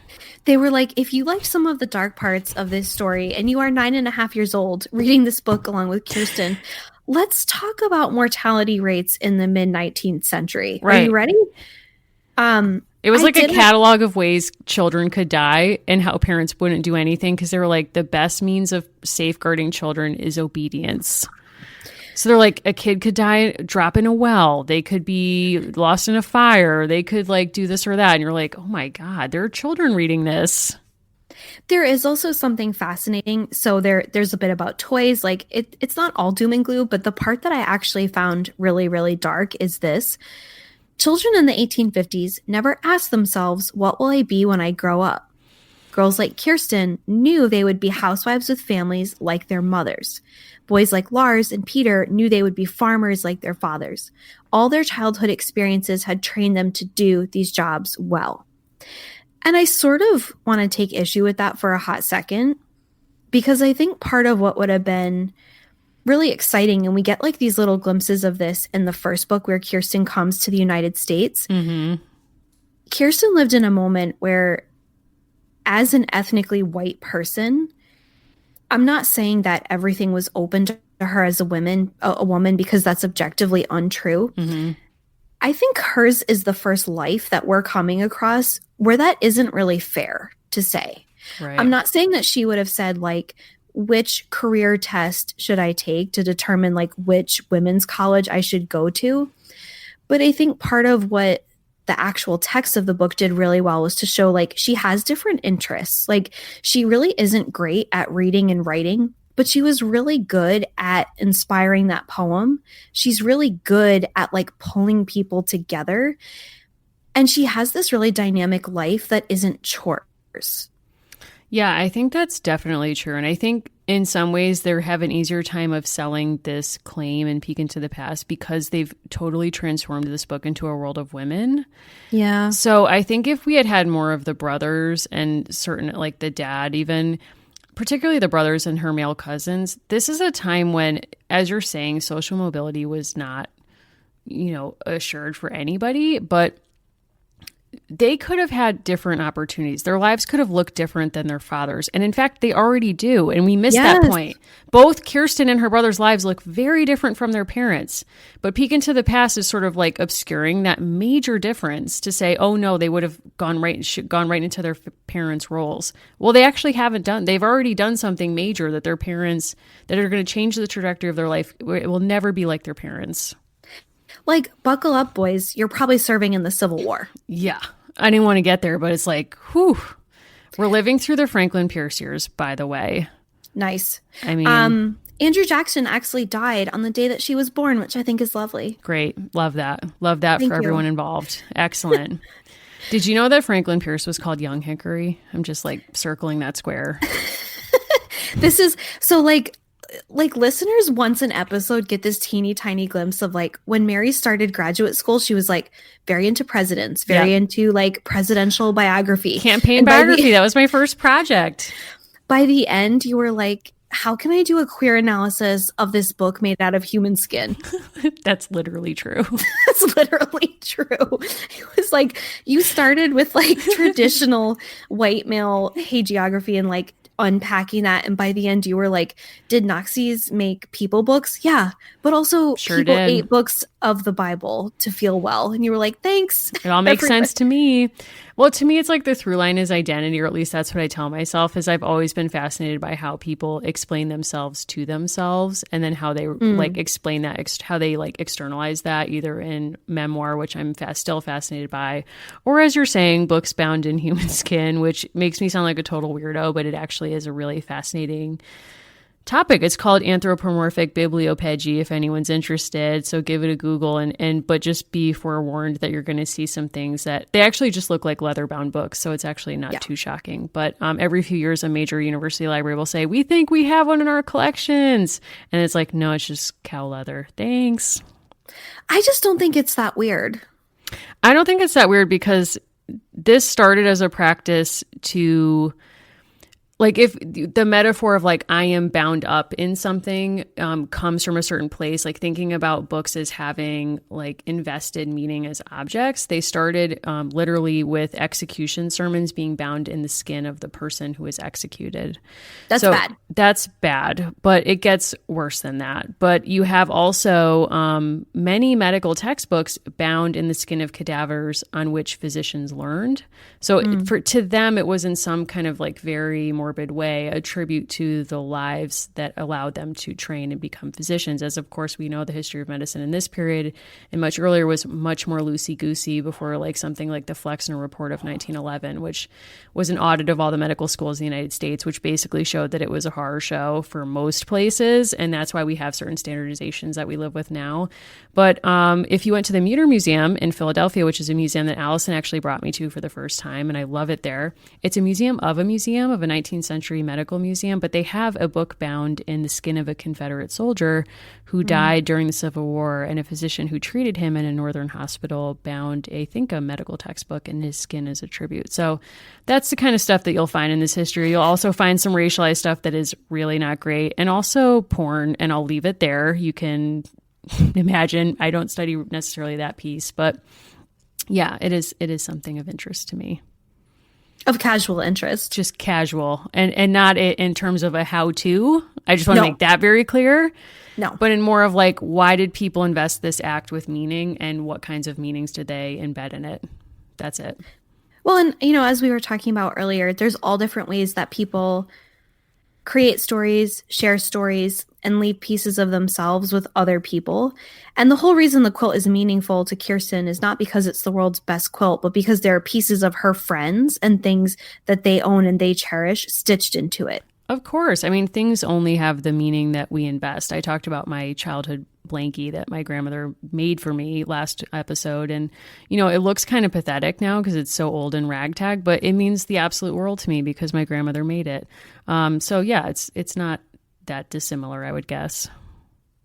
They were like, if you liked some of the dark parts of this story and you are 9.5 years old reading this book along with Kirsten, let's talk about mortality rates in the mid-19th century. Right. Are you ready? It was like a catalog of ways children could die and how parents wouldn't do anything because they were like, the best means of safeguarding children is obedience. So they're like, a kid could die, drop in a well. They could be lost in a fire. They could like do this or that. And you're like, oh my God, there are children reading this. There is also something fascinating. So there's a bit about toys. Like it's not all doom and gloom, but the part that I actually found really, really dark is this. Children in the 1850s never asked themselves, what will I be when I grow up? Girls like Kirsten knew they would be housewives with families like their mothers. Boys like Lars and Peter knew they would be farmers like their fathers. All their childhood experiences had trained them to do these jobs well. And I sort of want to take issue with that for a hot second, because I think part of what would have been really exciting, and we get like these little glimpses of this in the first book where Kirsten comes to the United States. Mm-hmm. Kirsten lived in a moment where, as an ethnically white person, I'm not saying that everything was open to her as a woman, because that's objectively untrue. Mm-hmm. I think hers is the first life that we're coming across where that isn't really fair to say. Right. I'm not saying that she would have said like, which career test should I take to determine like which women's college I should go to? But I think part of what the actual text of the book did really well was to show like she has different interests. Like she really isn't great at reading and writing, but she was really good at inspiring that poem. She's really good at like pulling people together. And she has this really dynamic life that isn't chores. Yeah, I think that's definitely true. And I think in some ways they have an easier time of selling this claim and Peek into the Past because they've totally transformed this book into a world of women. Yeah. So I think if we had had more of the brothers and certain, like the dad even, particularly the brothers and her male cousins, this is a time when, as you're saying, social mobility was not, assured for anybody, but they could have had different opportunities. Their lives could have looked different than their father's. And in fact, they already do. And we missed that point. Both Kirsten and her brother's lives look very different from their parents. But Peek into the Past is sort of like obscuring that major difference to say, oh no, they would have gone right into their parents' roles. Well, they actually haven't done. They've already done something major that their parents, that are going to change the trajectory of their life. It will never be like their parents. Like, buckle up, boys. You're probably serving in the Civil War. Yeah. I didn't want to get there, but it's like, whew. We're living through the Franklin Pierce years, by the way. Nice. I mean, Andrew Jackson actually died on the day that she was born, which I think is lovely. Great. Love that. Love that Thank for you. Everyone involved. Excellent. Did you know that Franklin Pierce was called Young Hickory? I'm just like circling that square. This is so like listeners once an episode get this teeny tiny glimpse of like when Mary started graduate school, she was like very into presidents, very into like presidential biography. Campaign biography. That was my first project. By the end, you were like, how can I do a queer analysis of this book made out of human skin? That's literally true. That's literally true. It was like you started with like traditional white male hagiography and like unpacking that, and by the end you were like, did Nazis make people books? Yeah, but also people ate books of the Bible to feel well, and you were like, thanks. It all makes sense to me. Well, to me, it's like the through line is identity, or at least that's what I tell myself, is I've always been fascinated by how people explain themselves to themselves, and then how they like explain that, how they like externalize that, either in memoir, which I'm still fascinated by, or as you're saying, books bound in human skin, which makes me sound like a total weirdo, but it actually is a really fascinating topic. It's called anthropomorphic bibliopegy if anyone's interested. So give it a Google but just be forewarned that you're going to see some things that they actually just look like leather bound books. So it's actually not too shocking. But every few years, a major university library will say, we think we have one in our collections. And it's like, no, it's just cow leather. Thanks. I just don't think it's that weird. I don't think it's that weird because this started as a practice to, like, if the metaphor of like I am bound up in something comes from a certain place, like thinking about books as having like invested meaning as objects, they started literally with execution sermons being bound in the skin of the person who is executed. That's bad. That's bad, but it gets worse than that. But you have also many medical textbooks bound in the skin of cadavers on which physicians learned. So to them, it was in some kind of like very morbid way a tribute to the lives that allowed them to train and become physicians. As of course we know, the history of medicine in this period and much earlier was much more loosey-goosey before like something like the Flexner Report of 1911, which was an audit of all the medical schools in the United States, which basically showed that it was a horror show for most places. And that's why we have certain standardizations that we live with now. But if you went to the Mutter Museum in Philadelphia, which is a museum that Allison actually brought me to for the first time, and I love it there. It's a museum of a 19th century medical museum, but they have a book bound in the skin of a Confederate soldier who died during the Civil War, and a physician who treated him in a northern hospital bound, I think, a medical textbook in his skin as a tribute. So that's the kind of stuff that you'll find in this history. You'll also find some racialized stuff that is really not great, and also porn, and I'll leave it there. You can imagine. I don't study necessarily that piece, but yeah, it is something of interest to me. Of casual interest. Just casual, and not in terms of a how-to. I just want to make that very clear. No. But in more of like, why did people invest this act with meaning, and what kinds of meanings did they embed in it? That's it. Well, and, as we were talking about earlier, there's all different ways that people create stories, share stories, and leave pieces of themselves with other people. And the whole reason the quilt is meaningful to Kirsten is not because it's the world's best quilt, but because there are pieces of her friends and things that they own and they cherish stitched into it. Of course. I mean, things only have the meaning that we invest. I talked about my childhood blankie that my grandmother made for me last episode. And, it looks kind of pathetic now because it's so old and ragtag, but it means the absolute world to me because my grandmother made it. So yeah, it's not that dissimilar, I would guess.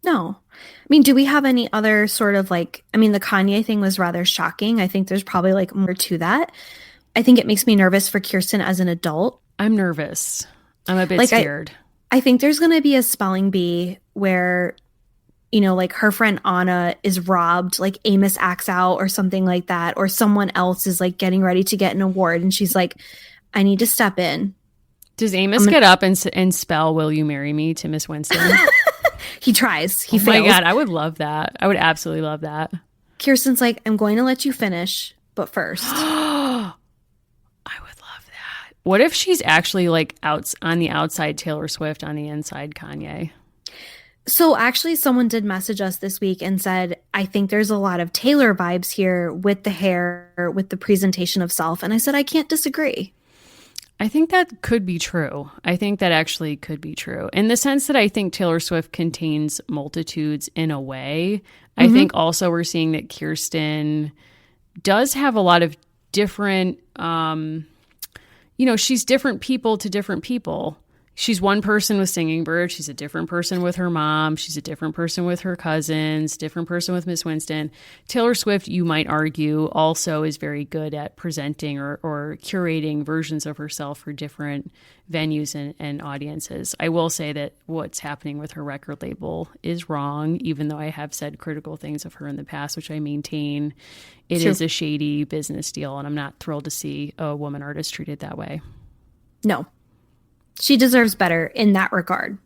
No. I mean, do we have any other sort of the Kanye thing was rather shocking. I think there's probably like more to that. I think it makes me nervous for Kirsten as an adult. I'm nervous. I'm a bit scared. I think there's going to be a spelling bee where, her friend Anna is robbed, like Amos acts out or something like that, or someone else is like getting ready to get an award and she's like, I need to step in. Does Amos get up and spell "Will you marry me" to Miss Winston? He tries. He Oh fails. my God, I would love that. I would absolutely love that. Kirsten's like, I'm going to let you finish, but first. I would love that. What if she's actually like on the outside Taylor Swift, on the inside Kanye? So actually someone did message us this week and said, I think there's a lot of Taylor vibes here with the hair, with the presentation of self. And I said, I can't disagree. I think that could be true. I think that actually could be true. In the sense that I think Taylor Swift contains multitudes in a way. I think also we're seeing that Kirsten does have a lot of different, she's different people to different people. She's one person with Singing Bird. She's a different person with her mom. She's a different person with her cousins, different person with Miss Winston. Taylor Swift, you might argue, also is very good at presenting or curating versions of herself for different venues and audiences. I will say that what's happening with her record label is wrong, even though I have said critical things of her in the past, which I maintain. It is a shady business deal, and I'm not thrilled to see a woman artist treated that way. No. She deserves better in that regard.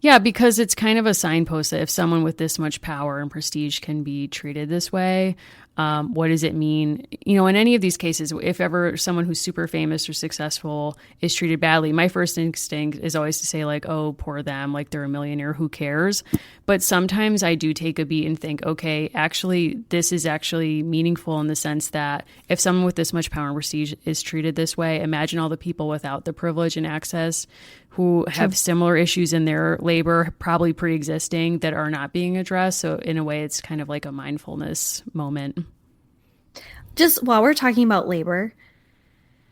Yeah, because it's kind of a signpost that if someone with this much power and prestige can be treated this way, what does it mean? You know, in any of these cases, if ever someone who's super famous or successful is treated badly, my first instinct is always to say like, oh, poor them, like they're a millionaire, who cares? But sometimes I do take a beat and think, okay, actually, this is actually meaningful in the sense that if someone with this much power and prestige is treated this way, imagine all the people without the privilege and access who have similar issues in their labor, probably pre-existing, that are not being addressed. So in a way, it's kind of like a mindfulness moment. Just while we're talking about labor,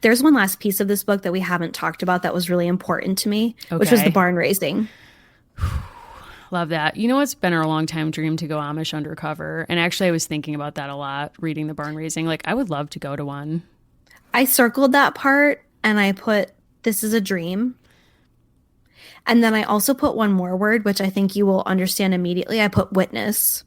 there's one last piece of this book that we haven't talked about that was really important to me, which was the barn raising. Love that. You know, it's been our long time dream to go Amish undercover. And actually, I was thinking about that a lot, reading the barn raising. Like, I would love to go to one. I circled that part and I put, this is a dream. And then I also put one more word, which I think you will understand immediately. I put witness.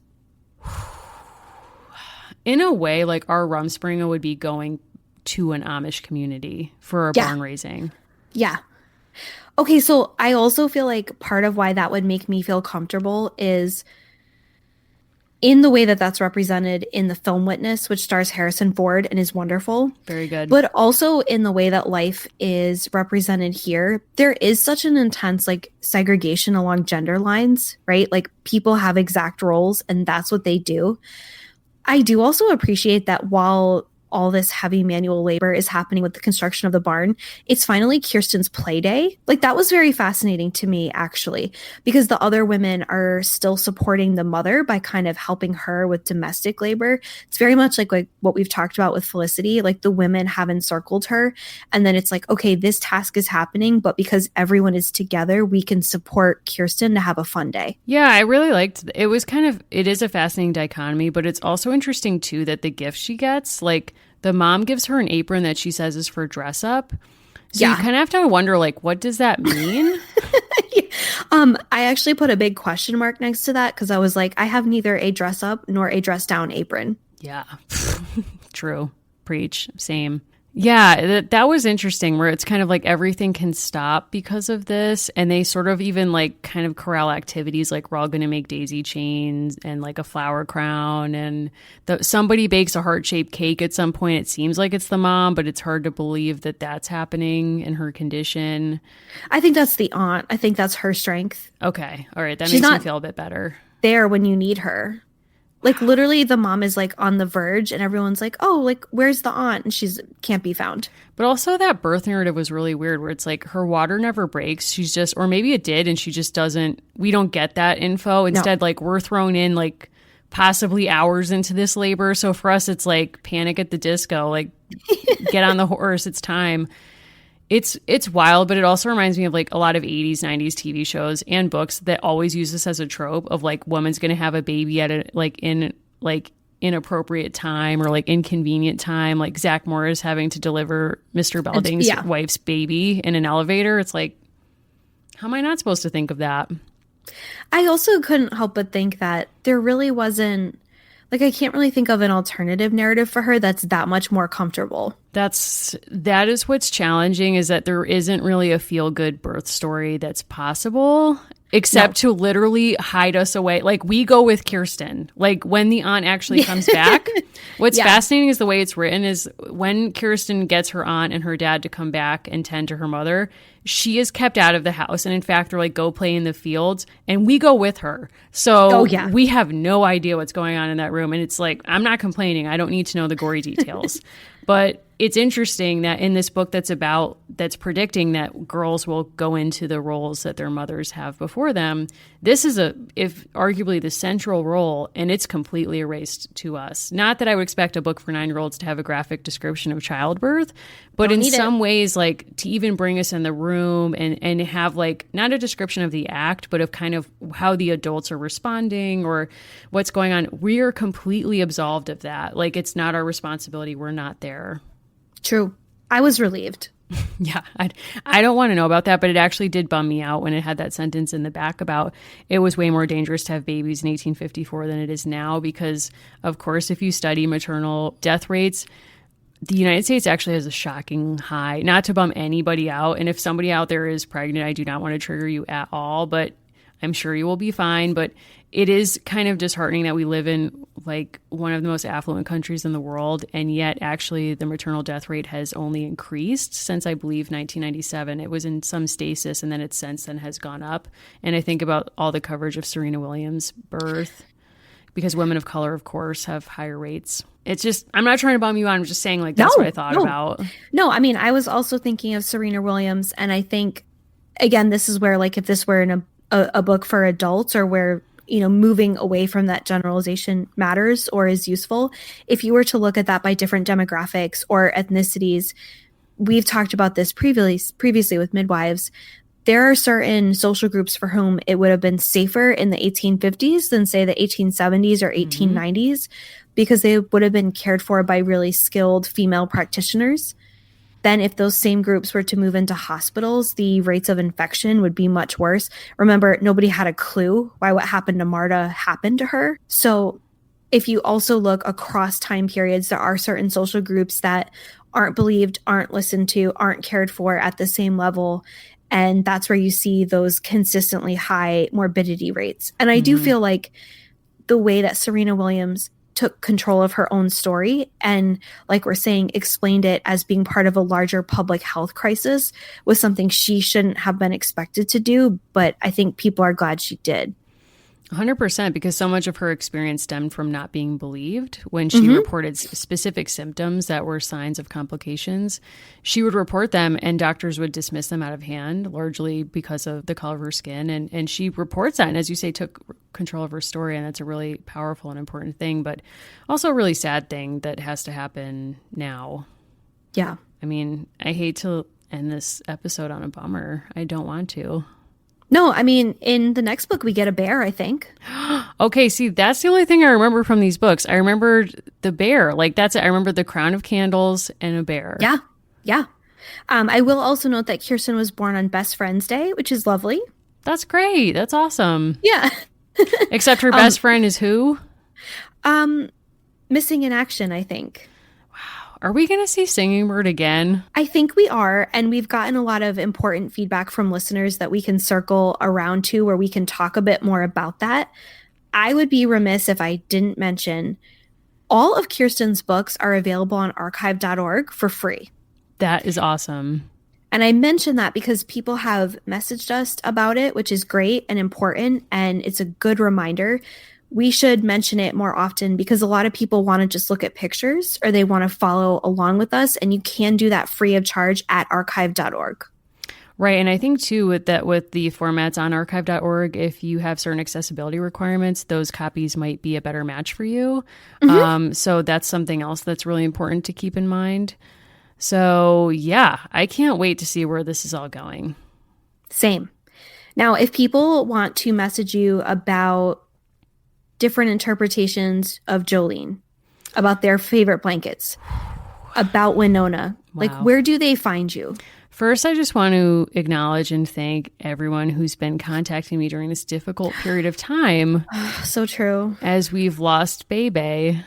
In a way, like our Rumspringa would be going to an Amish community for a barn raising. Yeah. Okay, so I also feel like part of why that would make me feel comfortable is in the way that that's represented in the film Witness, which stars Harrison Ford and is wonderful. Very good. But also in the way that life is represented here, there is such an intense like segregation along gender lines, right? Like people have exact roles and that's what they do. I do also appreciate that while all this heavy manual labor is happening with the construction of the barn, it's finally Kirsten's play day. Like that was very fascinating to me, actually, because the other women are still supporting the mother by kind of helping her with domestic labor. It's very much like what we've talked about with Felicity, like the women have encircled her. And then it's like, okay, this task is happening, but because everyone is together, we can support Kirsten to have a fun day. Yeah, I really liked it. It is a fascinating dichotomy, but it's also interesting too that the gift she gets, like, the mom gives her an apron that she says is for dress up. So you kind of have to wonder, like, what does that mean? I actually put a big question mark next to that because I was like, I have neither a dress up nor a dress down apron. Yeah, true. Preach. Same. Yeah, that was interesting where it's kind of like everything can stop because of this. And they sort of even like kind of corral activities like we're all going to make daisy chains and like a flower crown. And somebody bakes a heart-shaped cake at some point. It seems like it's the mom, but it's hard to believe that that's happening in her condition. I think that's the aunt. I think that's her strength. Okay. All right. That makes me feel a bit better. There when you need her. Like literally the mom is like on the verge and everyone's like, oh, like where's the aunt? And she's can't be found. But also that birth narrative was really weird where it's like her water never breaks. She's just, or maybe it did and she just doesn't, we don't get that info. Instead, like we're thrown in like possibly hours into this labor. So for us, it's like Panic at the Disco, like get on the horse. It's time. It's wild, but it also reminds me of like a lot of 80s, 90s TV shows and books that always use this as a trope of like woman's going to have a baby at a like in like inappropriate time or like inconvenient time. Like Zach Morris having to deliver Mr. Belding's wife's baby in an elevator. It's like, how am I not supposed to think of that? I also couldn't help but think that there really wasn't like I can't really think of an alternative narrative for her that's that much more comfortable. That is what's challenging is that there isn't really a feel-good birth story that's possible except to literally hide us away. Like we go with Kirsten. Like when the aunt actually comes back, what's fascinating is the way it's written is when Kirsten gets her aunt and her dad to come back and tend to her mother, she is kept out of the house. And in fact, they're like, go play in the fields. And we go with her. So we have no idea what's going on in that room. And it's like, I'm not complaining. I don't need to know the gory details. But it's interesting that in this book that's predicting that girls will go into the roles that their mothers have before them, this is if arguably the central role, and it's completely erased to us. Not that I would expect a book for 9-year-olds to have a graphic description of childbirth, but in some ways, like to even bring us in the room and have like not a description of the act, but of kind of how the adults are responding or what's going on. We are completely absolved of that. Like it's not our responsibility. We're not there. True. I was relieved. Yeah, I don't want to know about that, but it actually did bum me out when it had that sentence in the back about it was way more dangerous to have babies in 1854 than it is now because, of course, if you study maternal death rates, the United States actually has a shocking high, not to bum anybody out. And if somebody out there is pregnant, I do not want to trigger you at all, but I'm sure you will be fine. But it is kind of disheartening that we live in like one of the most affluent countries in the world. And yet actually the maternal death rate has only increased since I believe 1997. It was in some stasis and then it since then has gone up. And I think about all the coverage of Serena Williams' birth because women of color, of course, have higher rates. It's just, I'm not trying to bum you out. I'm just saying like, that's what I thought about. No, I mean, I was also thinking of Serena Williams. And I think, again, this is where like if this were in a book for adults or where, you know, moving away from that generalization matters or is useful. If you were to look at that by different demographics or ethnicities, we've talked about this previously with midwives. There are certain social groups for whom it would have been safer in the 1850s than, say, the 1870s or 1890s because they would have been cared for by really skilled female practitioners. Then if those same groups were to move into hospitals, the rates of infection would be much worse. Remember, nobody had a clue why what happened to Marta happened to her. So if you also look across time periods, there are certain social groups that aren't believed, aren't listened to, aren't cared for at the same level. And that's where you see those consistently high morbidity rates. And I do feel like the way that Serena Williams took control of her own story and, like we're saying, explained it as being part of a larger public health crisis was something she shouldn't have been expected to do. But I think people are glad she did. 100%, because so much of her experience stemmed from not being believed. When she reported specific symptoms that were signs of complications, she would report them and doctors would dismiss them out of hand, largely because of the color of her skin. And she reports that, and as you say, took control of her story, and that's a really powerful and important thing, but also a really sad thing that has to happen now. Yeah. I mean, I hate to end this episode on a bummer. I don't want to. No, I mean, in the next book, we get a bear, I think. Okay, see, that's the only thing I remember from these books. I remembered the bear. Like, that's it. I remember the crown of candles and a bear. Yeah, yeah. I will also note that Kirsten was born on Best Friend's Day, which is lovely. That's great. That's awesome. Yeah. Except her best friend is who? Missing in action, I think. Are we going to see Singing Bird again? I think we are, and we've gotten a lot of important feedback from listeners that we can circle around to where we can talk a bit more about that. I would be remiss if I didn't mention all of Kirsten's books are available on archive.org for free. That is awesome. And I mention that because people have messaged us about it, which is great and important, and it's a good reminder. We should mention it more often because a lot of people want to just look at pictures or they want to follow along with us, and you can do that free of charge at archive.org. Right. And I think, too, with the formats on archive.org, if you have certain accessibility requirements, those copies might be a better match for you. So that's something else that's really important to keep in mind. So, yeah, I can't wait to see where this is all going. Same. Now, if people want to message you about different interpretations of Jolene, about their favorite blankets, about Winona, like, where do they find you? First, I just want to acknowledge and thank everyone who's been contacting me during this difficult period of time. So true. As we've lost Bebe,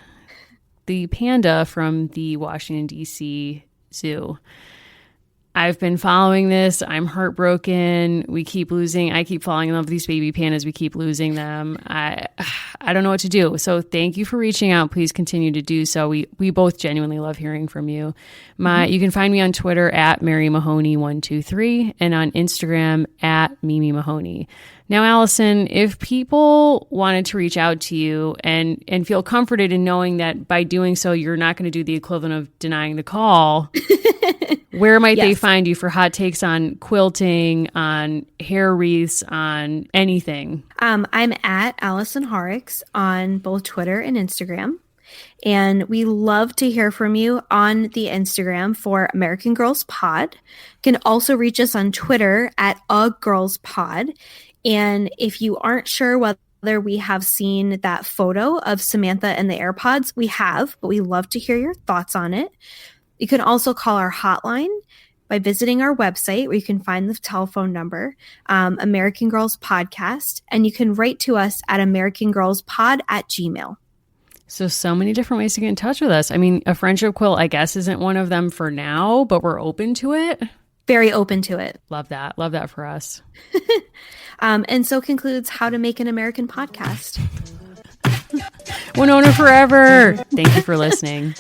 the panda from the Washington, D.C. Zoo. I've been following this. I'm heartbroken. We keep losing. I keep falling in love with these baby pandas. We keep losing them. I don't know what to do. So thank you for reaching out. Please continue to do so. We both genuinely love hearing from you. You can find me on Twitter at Mary Mahoney123 and on Instagram at Mimi Mahoney. Now, Allison, if people wanted to reach out to you and feel comforted in knowing that by doing so, you're not going to do the equivalent of denying the call, where might they find you for hot takes on quilting, on hair wreaths, on anything? I'm at Allison Horrocks on both Twitter and Instagram. And we love to hear from you on the Instagram for American Girls Pod. You can also reach us on Twitter at @girlspod. And if you aren't sure whether we have seen that photo of Samantha and the AirPods, we have, but we love to hear your thoughts on it. You can also call our hotline by visiting our website where you can find the telephone number, American Girls Podcast, and you can write to us at americangirlspod@gmail.com. So many different ways to get in touch with us. I mean, a friendship quilt, I guess, isn't one of them for now, but we're open to it. very open to it. Love that. Love that for us. And so concludes How to Make an American Podcast. Winona forever. Thank you for listening.